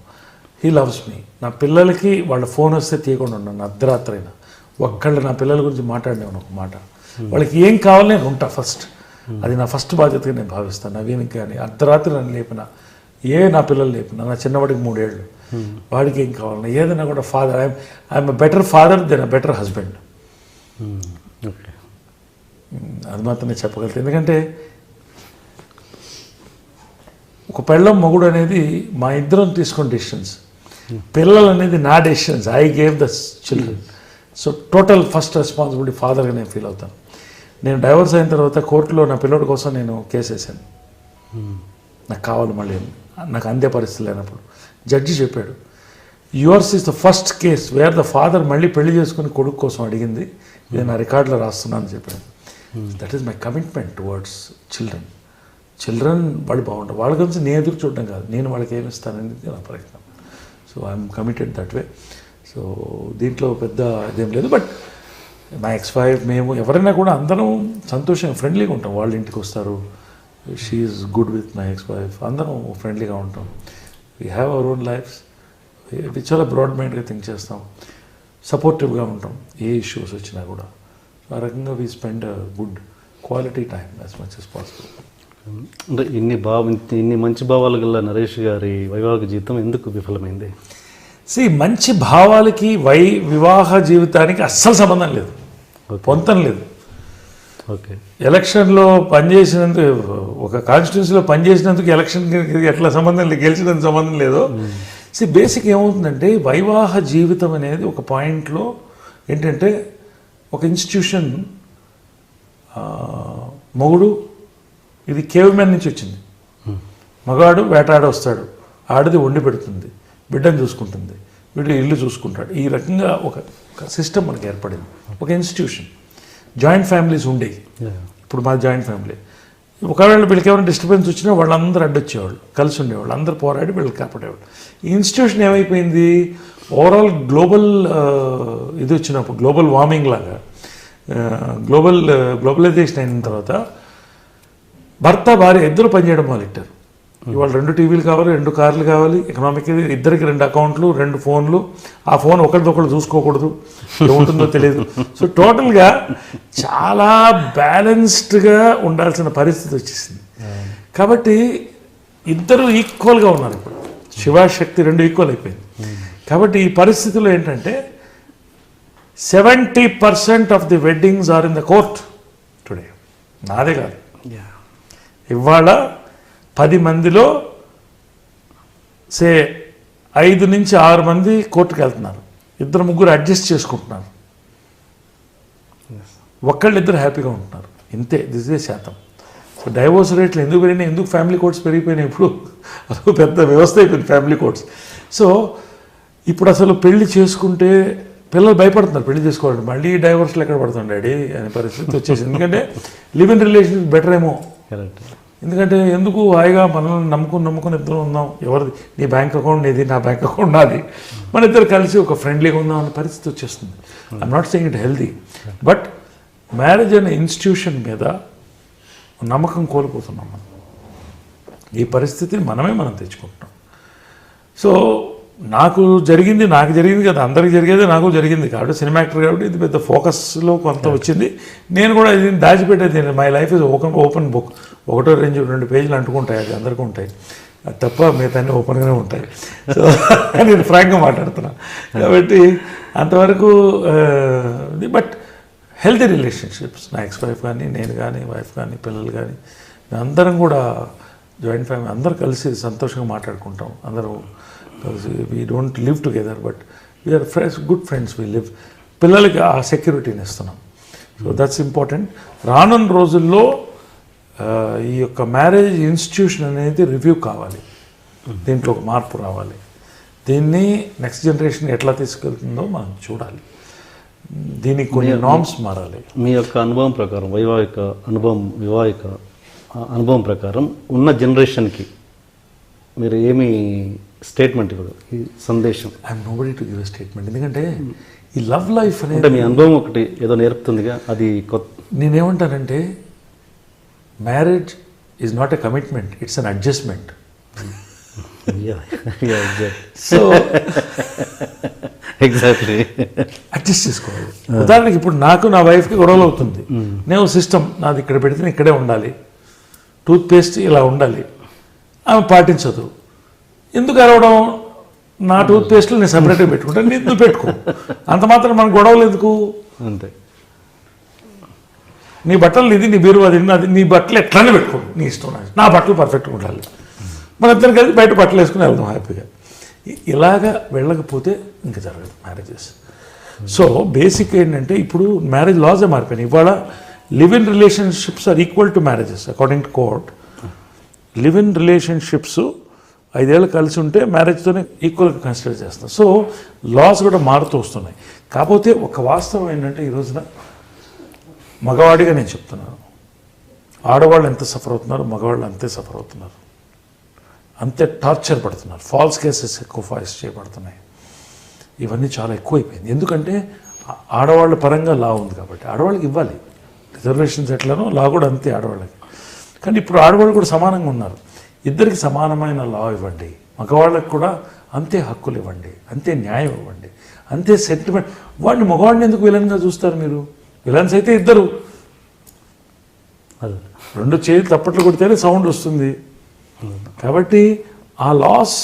He loves me. నా పిల్లలకి వాళ్ళ ఫోన్ వస్తే తీయకుండా ఉన్నాను అర్ధరాత్రి అయినా. ఒక్కళ్ళు నా పిల్లల గురించి మాట్లాడినాను ఒక మాట. వాళ్ళకి ఏం కావాలో నేను ఉంటా ఫస్ట్. అది నా ఫస్ట్ బాధ్యతగా నేను భావిస్తాను. నవీన్కి కానీ అర్ధరాత్రి నన్ను లేపిన, నా పిల్లలు లేపిన, నా చిన్నవాడికి 3 ఏళ్ళు, వాడికి ఏం కావాలన్నా ఏదైనా కూడా father, I'm a better father than a better husband. అది మాత్రం నేను చెప్పగలుగుతాను. ఎందుకంటే ఒక పెళ్ళం మొగుడు అనేది మా ఇద్దరం తీసుకున్న డెసిషన్స్, పిల్లలు అనేది నా decisions. I gave the children. So total first responsibility ఫాదర్గా నేను ఫీల్ అవుతాను. నేను డైవర్స్ అయిన తర్వాత కోర్టులో నా పిల్లడి కోసం నేను కేసు వేసాను. నాకు కావాలి మళ్ళీ, నాకు అందే పరిస్థితి లేనప్పుడు జడ్జి చెప్పాడు, yours is the first case where the father మళ్ళీ పెళ్లి చేసుకుని కొడుకు కోసం అడిగింది, ఇది నా రికార్డులో రాస్తున్నాను అని చెప్పాను. That is my commitment towards children. వాళ్ళు బాగుంటారు, వాళ్ళ గురించి నేను ఎదురు చూడడం కాదు, నేను వాళ్ళకి ఏమి ఇస్తాననేది నా ప్రయత్నం. So I'm committed that way. So దీంట్లో పెద్ద ఇదేం లేదు. బట్ మా ex-wife, మేము ఎవరైనా కూడా అందరం సంతోషంగా ఫ్రెండ్లీగా ఉంటాం. వాళ్ళ ఇంటికి వస్తారు, she is good with my ex-wife, అందరం ఫ్రెండ్లీగా ఉంటాం. We have our own lifes. చాలా బ్రాడ్ మైండ్గా థింక్ చేస్తాం, సపోర్టివ్గా ఉంటాం ఏ ఇష్యూస్ వచ్చినా కూడా. ఆ రకంగా we spend good quality time as much as possible. అంటే ఇన్ని మంచి భావాలు గల నరేష్ గారి వైవాహిక జీవితం ఎందుకు విఫలమైంది? మంచి భావాలకి వివాహ జీవితానికి అస్సలు సంబంధం లేదు, పొంతం లేదు. ఓకే. ఎలక్షన్లో పనిచేసినందుకు, ఒక కాన్స్టిట్యున్సీలో పనిచేసినందుకు ఎలక్షన్కి ఎట్లా సంబంధం లేదు, గెలిచినందుకు సంబంధం లేదు. బేసిక్ ఏమవుతుందంటే వైవాహ జీవితం అనేది ఒక పాయింట్లో ఏంటంటే ఒక ఇన్స్టిట్యూషన్, మొగుడు ఇది కేవ్ మ్యాన్ నుంచి వచ్చింది. మగాడు వేటాడ వస్తాడు, ఆడది వండి పెడుతుంది, బిడ్డను చూసుకుంటుంది, వీడు ఇల్లు చూసుకుంటాడు. ఈ రకంగా ఒక సిస్టమ్ మనకి ఏర్పడింది, ఒక ఇన్స్టిట్యూషన్. జాయింట్ ఫ్యామిలీస్ ఉండేవి, ఇప్పుడు మా జాయింట్ ఫ్యామిలీ. ఒకవేళ వీళ్ళకి ఏమైనా డిస్టర్బెన్స్ వచ్చినా వాళ్ళందరూ అడ్డొచ్చేవాళ్ళు, కలిసి ఉండేవాళ్ళు, అందరూ పోరాడి వీళ్ళకి కాపాడేవాళ్ళు. ఈ ఇన్స్టిట్యూషన్ ఏమైపోయింది, ఓవరాల్ గ్లోబల్ ఇది వచ్చినప్పుడు, గ్లోబల్ వార్మింగ్ లాగా గ్లోబలైజేషన్ అయిన తర్వాత భర్త భార్య ఇద్దరు పనిచేయడం మొదలెట్టారు. ఇవాళ 2 టీవీలు కావాలి, 2 కార్లు కావాలి, ఎకనామిక్ ఇద్దరికి 2 అకౌంట్లు, 2 ఫోన్లు. ఆ ఫోన్ ఒకరిదొకరు చూసుకోకూడదు, ఏముంటుందో తెలియదు. సో టోటల్గా చాలా బ్యాలెన్స్డ్గా ఉండాల్సిన పరిస్థితి వచ్చేసింది. కాబట్టి ఇద్దరు ఈక్వల్గా ఉన్నారు. ఇప్పుడు శివశక్తి 2 ఈక్వల్ అయిపోయింది. కాబట్టి ఈ పరిస్థితిలో ఏంటంటే 70% of the weddings are in the court today. నాదే కాదు, ఇవాళ 10 మందిలో 5 నుంచి 6 మంది కోర్టుకు వెళ్తున్నారు, 2-3 అడ్జస్ట్ చేసుకుంటున్నారు, ఒక్కళ్ళిద్దరు హ్యాపీగా ఉంటున్నారు. ఇంతే, దిస్ ఏ శాతం. సో డైవోర్స్ రేట్లు ఎందుకు పెరిగినాయి, ఎందుకు ఫ్యామిలీ కోర్ట్స్ పెరిగిపోయినాయి? ఇప్పుడు అసలు పెద్ద వ్యవస్థ అయిపోయింది ఫ్యామిలీ కోర్ట్స్. సో ఇప్పుడు అసలు పెళ్లి చేసుకుంటే పిల్లలు భయపడుతున్నారు పెళ్లి చేసుకోవాలంటే, మళ్ళీ డైవోర్స్లు ఎక్కడ పడుతుంది డాడీ అనే పరిస్థితి వచ్చేసింది. ఎందుకంటే లివ్ ఇన్ రిలేషన్ బెటర్ ఏమో. ఎందుకంటే ఎందుకు హాయిగా మనల్ని నమ్ముకుని ఇద్దరు ఉందాం, ఎవరిది నీ బ్యాంక్ అకౌంట్ నీది, నా బ్యాంక్ అకౌంట్ నాది, మన ఇద్దరు కలిసి ఒక ఫ్రెండ్లీగా ఉందాం అనే పరిస్థితి వచ్చేస్తుంది. I'm not saying it healthy, but marriage అనే ఇన్స్టిట్యూషన్ మీద నమ్మకం కోల్పోతున్నాం మనం. ఈ పరిస్థితిని మనం తెచ్చుకుంటున్నాం. సో నాకు జరిగింది కదా, అందరికీ జరిగేది నాకు జరిగింది కాబట్టి, సినిమా యాక్టర్ కాబట్టి ఇది పెద్ద ఫోకస్లో కొంత వచ్చింది. నేను కూడా ఇది దాచిపెట్టేది, my life is open book. 1-2 పేజీలు అంటుకుంటాయి, అది అందరికీ ఉంటాయి, అది తప్ప మిగతాన్ని ఓపెన్గానే ఉంటాయి. సో నేను ఫ్రాంక్గా మాట్లాడుతున్నా కాబట్టి అంతవరకు. బట్ హెల్తీ రిలేషన్షిప్స్, నా ఎక్స్-వైఫ్ కానీ, నేను కానీ, వైఫ్ కానీ, పిల్లలు కానీ, అందరం కూడా జాయింట్ ఫ్యామిలీ, అందరూ కలిసి సంతోషంగా మాట్లాడుకుంటాం. అందరూ కలిసి we don't live together, but we're friends, good friends. We live, పిల్లలకి ఆ సెక్యూరిటీని ఇస్తున్నాం. So that's important. రానున్న రోజుల్లో ఈ యొక్క మ్యారేజ్ ఇన్స్టిట్యూషన్ అనేది రివ్యూ కావాలి, దీంట్లో ఒక మార్పు రావాలి. దీన్ని నెక్స్ట్ జనరేషన్ ఎట్లా తీసుకెళ్తుందో మనం చూడాలి, దీనికి కొన్ని నార్మ్స్ మారాలి. మీ యొక్క అనుభవం ప్రకారం, వివాహిక అనుభవం ప్రకారం ఉన్న జనరేషన్కి మీరు ఏమి స్టేట్మెంట్ ఇవ్వదు, ఈ సందేశం? I'm nobody to give a statement. ఎందుకంటే ఈ లవ్ లైఫ్ అనేది, అంటే మీ అనుభవం ఒకటి ఏదో నేర్పుతుందిగా, అది కొత్త. నేనేమంటానంటే marriage is not a commitment, it's an adjustment. So exactly adjust చేసుకోవాలి. ఉదాహరణకి ఇప్పుడు నాకు నా వైఫ్కి గొడవలు అవుతుంది, నేను సిస్టమ్ నాది ఇక్కడ పెడితే ఇక్కడే ఉండాలి, టూత్పేస్ట్ ఇలా ఉండాలి, ఆమె పాటించదు. ఎందుకు అరవడం? నా టూత్పేస్ట్లు నేను సపరేట్గా పెట్టుకుంటాను, నువ్వు పెట్టుకో. అంత మాత్రం మనకు గొడవలు ఎందుకు? అంతే. నీ బట్టలు ఇది, నీ బీరువా అది, నీ బట్టలు ఎట్లానే పెట్టుకో, నీ ఇష్టం. నా బట్టలు పర్ఫెక్ట్గా ఉండాలి, మన ఇద్దరం కలిసి బయట బట్టలు వేసుకుని వెళ్దాం హ్యాపీగా. ఇలాగా వెళ్ళకపోతే ఇంకా జరగదు మ్యారేజెస్. సో బేసిక్ ఏంటంటే ఇప్పుడు మ్యారేజ్ లాసే మారిపోయినాయి. ఇవాళ live in relationships are equal to marriages according to court. Live in relationships 5 ఏళ్ళు కలిసి ఉంటే మ్యారేజ్తోనే ఈక్వల్గా కన్సిడర్ చేస్తాం. సో లాస్ కూడా మారుతూ వస్తున్నాయి. కాకపోతే ఒక వాస్తవం ఏంటంటే ఈ రోజున మగవాడిగా నేను చెప్తున్నాను, ఆడవాళ్ళు ఎంత సఫర్ అవుతున్నారు, మగవాళ్ళు అంతే సఫర్ అవుతున్నారు, అంతే టార్చర్ పడుతున్నారు. ఫాల్స్ కేసెస్ ఎక్కువ ఫైస్ చేయబడుతున్నాయి. ఇవన్నీ చాలా ఎక్కువైపోయింది. ఎందుకంటే ఆడవాళ్ళ పరంగా లా ఉంది కాబట్టి ఆడవాళ్ళకి ఇవ్వాలి రిజర్వేషన్స్, ఎట్లనో లా కూడా అంతే ఆడవాళ్ళకి. కానీ ఇప్పుడు ఆడవాళ్ళు కూడా సమానంగా ఉన్నారు. ఇద్దరికి సమానమైన లా ఇవ్వండి, మగవాళ్ళకి కూడా అంతే హక్కులు ఇవ్వండి, అంతే న్యాయం ఇవ్వండి, అంతే సెంటిమెంట్. వాడిని మగవాడిని ఎందుకు విలన్గా చూస్తారు మీరు? విలన్స్ అయితే ఇద్దరు, 2 చేతులు తప్పట్లు కొడితేనే సౌండ్ వస్తుంది. కాబట్టి ఆ లాస్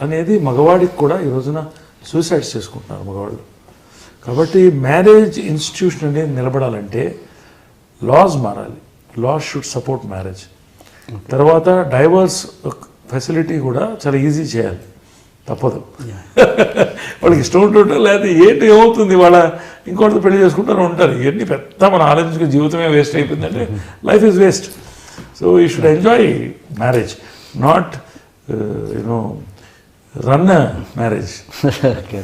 అనేది మగవాడికి కూడా ఈ రోజున సూసైడ్స్ చేసుకుంటున్నారు మగవాళ్ళు. కాబట్టి మ్యారేజ్ ఇన్స్టిట్యూషన్ అనేది నిలబడాలంటే లాస్ మారాలి, లాస్ షుడ్ సపోర్ట్ మ్యారేజ్. తర్వాత డైవర్స్ ఫెసిలిటీ కూడా చాలా ఈజీ చేయాలి, తప్పదు. వాళ్ళకి ఇష్టం ఉంటుంటారు, లేదా ఏంటి ఏమవుతుంది వాళ్ళ ఇంకోటితో పెళ్లి చేసుకుంటారు ఉంటారు. ఇవన్నీ పెద్ద మనం ఆలోచించుకుని జీవితమే వేస్ట్ అయిపోయిందంటే life is waste. So you should enjoy marriage, not you know run marriage. Okay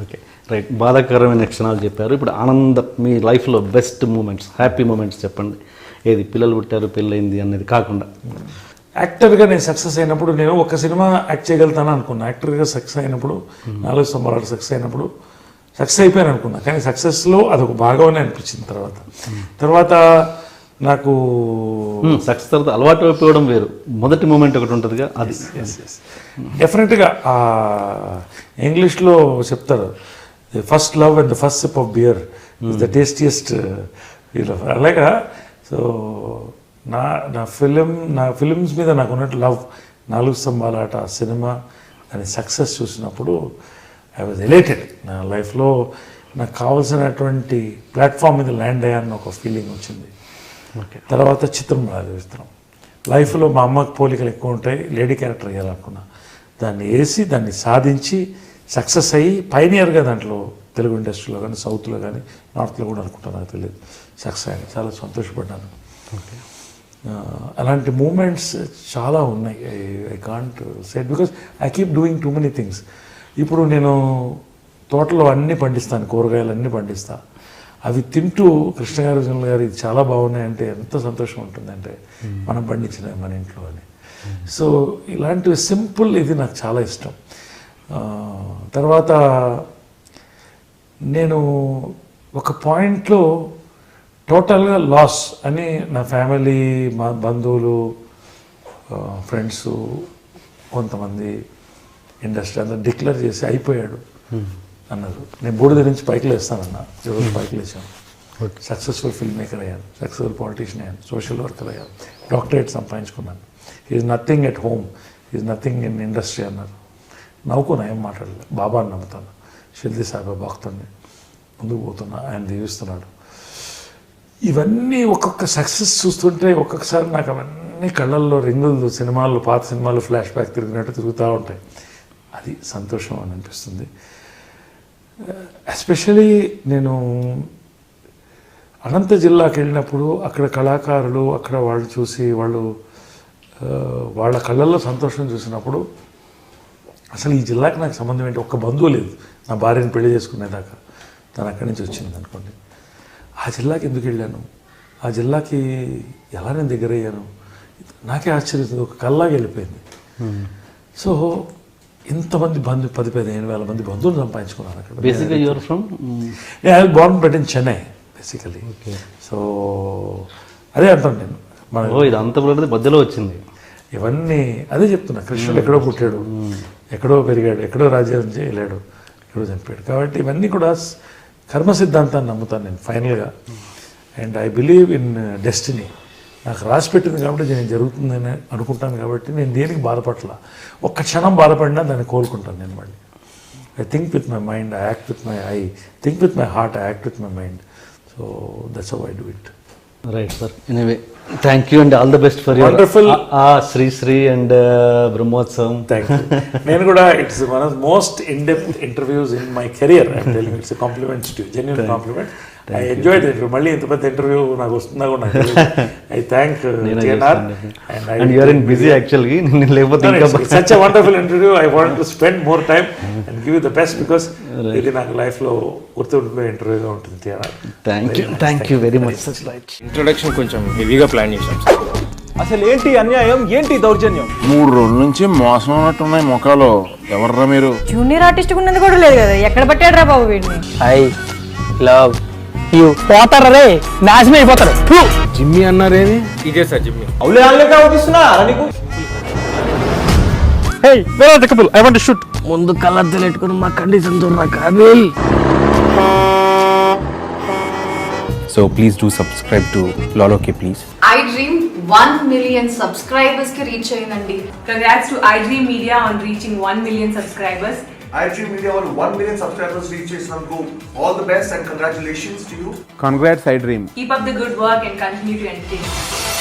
okay right. బాధాకరమైన క్షణాలు చెప్పారు. ఇప్పుడు ఆనందం, మీ లైఫ్లో బెస్ట్ మూమెంట్స్, హ్యాపీ మూమెంట్స్ చెప్పండి. ఏది పిల్లలు పుట్టారు, పెళ్ళయింది అనేది కాకుండా. యాక్టర్గా నేను సక్సెస్ అయినప్పుడు, నేను ఒక సినిమా యాక్ట్ చేయగలుగుతాను అనుకున్నా. యాక్టర్గా సక్సెస్ అయినప్పుడు, 4 సంవత్సరాలు సక్సెస్ అయినప్పుడు సక్సెస్ అయిపోయాను అనుకున్నా. కానీ సక్సెస్లో అదొక భాగమని అనిపించింది. తర్వాత నాకు సక్సెస్ తర్వాత అలవాటు అయిపోవడం వేరు. మొదటి మూమెంట్ ఒకటి ఉంటుందిగా, అది డెఫినెట్గా ఇంగ్లీష్లో చెప్తారు, the first love and the first sip of beer is the tastiest. అలాగా సో నా ఫిలిమ్స్ మీద నాకు ఉన్నట్టు లవ్, 4 స్తంభాల ఆట సినిమా దాని సక్సెస్ చూసినప్పుడు ఐ వాజ్ ఎలేటెడ్. నా లైఫ్లో నాకు కావాల్సినటువంటి ప్లాట్ఫామ్ మీద ల్యాండ్ అయ్యాను ఒక ఫీలింగ్ వచ్చింది. తర్వాత చిత్రం విచిత్రం, లైఫ్లో మా అమ్మకి పోలికలు ఎక్కువ ఉంటాయి, లేడీ క్యారెక్టర్ వేయాలనుకున్నా. దాన్ని వేసి దాన్ని సాధించి సక్సెస్ అయ్యి పైనియర్గా దాంట్లో తెలుగు ఇండస్ట్రీలో కానీ, సౌత్లో కానీ, నార్త్లో కూడా అనుకుంటాను, నాకు తెలియదు, సక్సెస్ అయ్యాను. చాలా సంతోషపడ్డాను. అలాంటి మూమెంట్స్ చాలా ఉన్నాయి. I can't set because I keep doing too many things. ఇప్పుడు నేను తోటలో అన్నీ పండిస్తాను, కూరగాయలు అన్నీ పండిస్తా. అవి తింటూ కృష్ణగారు గారు ఇది చాలా బాగున్నాయంటే ఎంత సంతోషం ఉంటుందంటే మనం పండించినవి మన ఇంట్లో అని. సో ఇలాంటివి సింపుల్, ఇది నాకు చాలా ఇష్టం. తర్వాత నేను ఒక పాయింట్లో టోటల్గా లాస్ అని నా ఫ్యామిలీ, మా బంధువులు, ఫ్రెండ్స్, కొంతమంది ఇండస్ట్రీ అంతా డిక్లేర్ చేసి అయిపోయాడు అన్నారు. నేను బూడిద నుంచి పైకి లేస్తానన్నా, ఈరోజు పైకి లేచాను. సక్సెస్ఫుల్ ఫిల్మ్ మేకర్ అయ్యాను, సక్సెస్ఫుల్ పాలిటీషియన్ అయ్యాను, సోషల్ వర్కర్ అయ్యాను, డాక్టరేట్ సంపాదించుకున్నాను. Is nothing at home, is nothing in industry అన్నారు. నవ్వుకున్నా, ఏం మాట్లాడలేదు. బాబాని నమ్ముతాను, షిర్డీ సాయిబాబా భక్తుడిని, ముందుకు పోతున్నా, ఆయన దీవిస్తున్నాడు. ఇవన్నీ ఒక్కొక్క సక్సెస్ చూస్తుంటే ఒక్కొక్కసారి నాకు అవన్నీ కళ్ళల్లో రింగులు, సినిమాలు, పాత సినిమాలు ఫ్లాష్ బ్యాక్ తిరిగినట్టు తిరుగుతూ ఉంటాయి. అది సంతోషం అని అనిపిస్తుంది. ఎస్పెషలీ నేను అనంత జిల్లాకి వెళ్ళినప్పుడు అక్కడ కళాకారులు, అక్కడ వాళ్ళు చూసి వాళ్ళ కళ్ళల్లో సంతోషం చూసినప్పుడు అసలు ఈ జిల్లాకి నాకు సంబంధం ఏంటి, ఒక్క బంధువు లేదు. నా భార్యను పెళ్లి చేసుకునేదాకా తను అక్కడి నుంచి వచ్చింది అనుకోండి. ఆ జిల్లాకి ఎందుకు వెళ్ళాను, ఆ జిల్లాకి ఎలా నేను దగ్గర అయ్యాను, నాకే ఆశ్చర్యం, ఒక కల్లాగా వెళ్ళిపోయింది. సో ఇంతమంది 10,000 మంది బంధువులు సంపాదించుకున్నాను అక్కడ. బేసిక్గా you're from, I born but in Chennai basically. So అదే అంటాను నేను, ఇది అంత మధ్యలో వచ్చింది. ఇవన్నీ అదే చెప్తున్నా, కృష్ణుడు ఎక్కడో పుట్టాడు, ఎక్కడో పెరిగాడు, ఎక్కడో రాజ్యం చేయలేడు, ఎక్కడో చనిపోయాడు. కాబట్టి ఇవన్నీ కూడా కర్మ సిద్ధాంతాన్ని నమ్ముతాను నేను ఫైనల్గా. And I believe in destiny. నాకు రాసి పెట్టింది కాబట్టి నేను జరుగుతుందని అనుకుంటాను. కాబట్టి నేను దేనికి బాధపడల. ఒక్క క్షణం బాధపడినా దాన్ని కోలుకుంటాను నేను మళ్ళీ. I think with my mind, I act with my I think with my heart, I act with my mind. So that's how I do it. Right sir. Anyway thank you and all the best for your wonderful Sri and Brahmotsavam. Thank you. నేను కూడా it's one of most in depth interviews in my career. I'm telling it's compliments to genuine compliment. I enjoyed it. మళ్ళీ ఇంత పెద్ద interview నాకు వస్తుందా కూడా నాకు I thank TNR and you are in busy actually. నేను లేకపోతే ఇంకా such a wonderful interview. I want to spend more time and give the best because ఇది నాకు లైఫ్లో గుర్తుండిపోయే ఇంటర్వ్యూగా ఉంటుంది. TNR thank you very much. Introduction కొంచెం హెవీగా ప్లాన్ చేశాం సార్. అసలు ఏంటి అన్యాయం, ఏంటి దౌర్జన్యం? 3 రోజుల నుంచి మోసం ఉన్నట్టున్నాయి ముఖాలు. ఎవర్రా మీరు? జూనియర్ ఆర్టిస్ట్ ఉన్నది కూడా లేదు కదా, ఎక్కడ పట్టాడు రా బాబు వీడిని? I love you. పోతారా రే, నాశనం అయిపోతారు. జిమ్మి అన్నారేమి? ఇదే సార్ జిమ్మి. అవులే ఆన్లే అవుపిస్తున్నా నీకు. Hey where the couple, I want to shoot. ముందు కలర్ తెలెట్టుకొని మా కండిషన్ చూడరా కాబేల్. So please do subscribe to Loloke please. iDream 1 million subscribers ki reach ayindandi. Congrats to iDream Media on reaching 1 million subscribers. iDream Media వాళ్ళు 1 million subscribers reach చేసినందుకు all the best and congratulations to you. Congrats, I Dream. Keep up the good work and continue to entertain.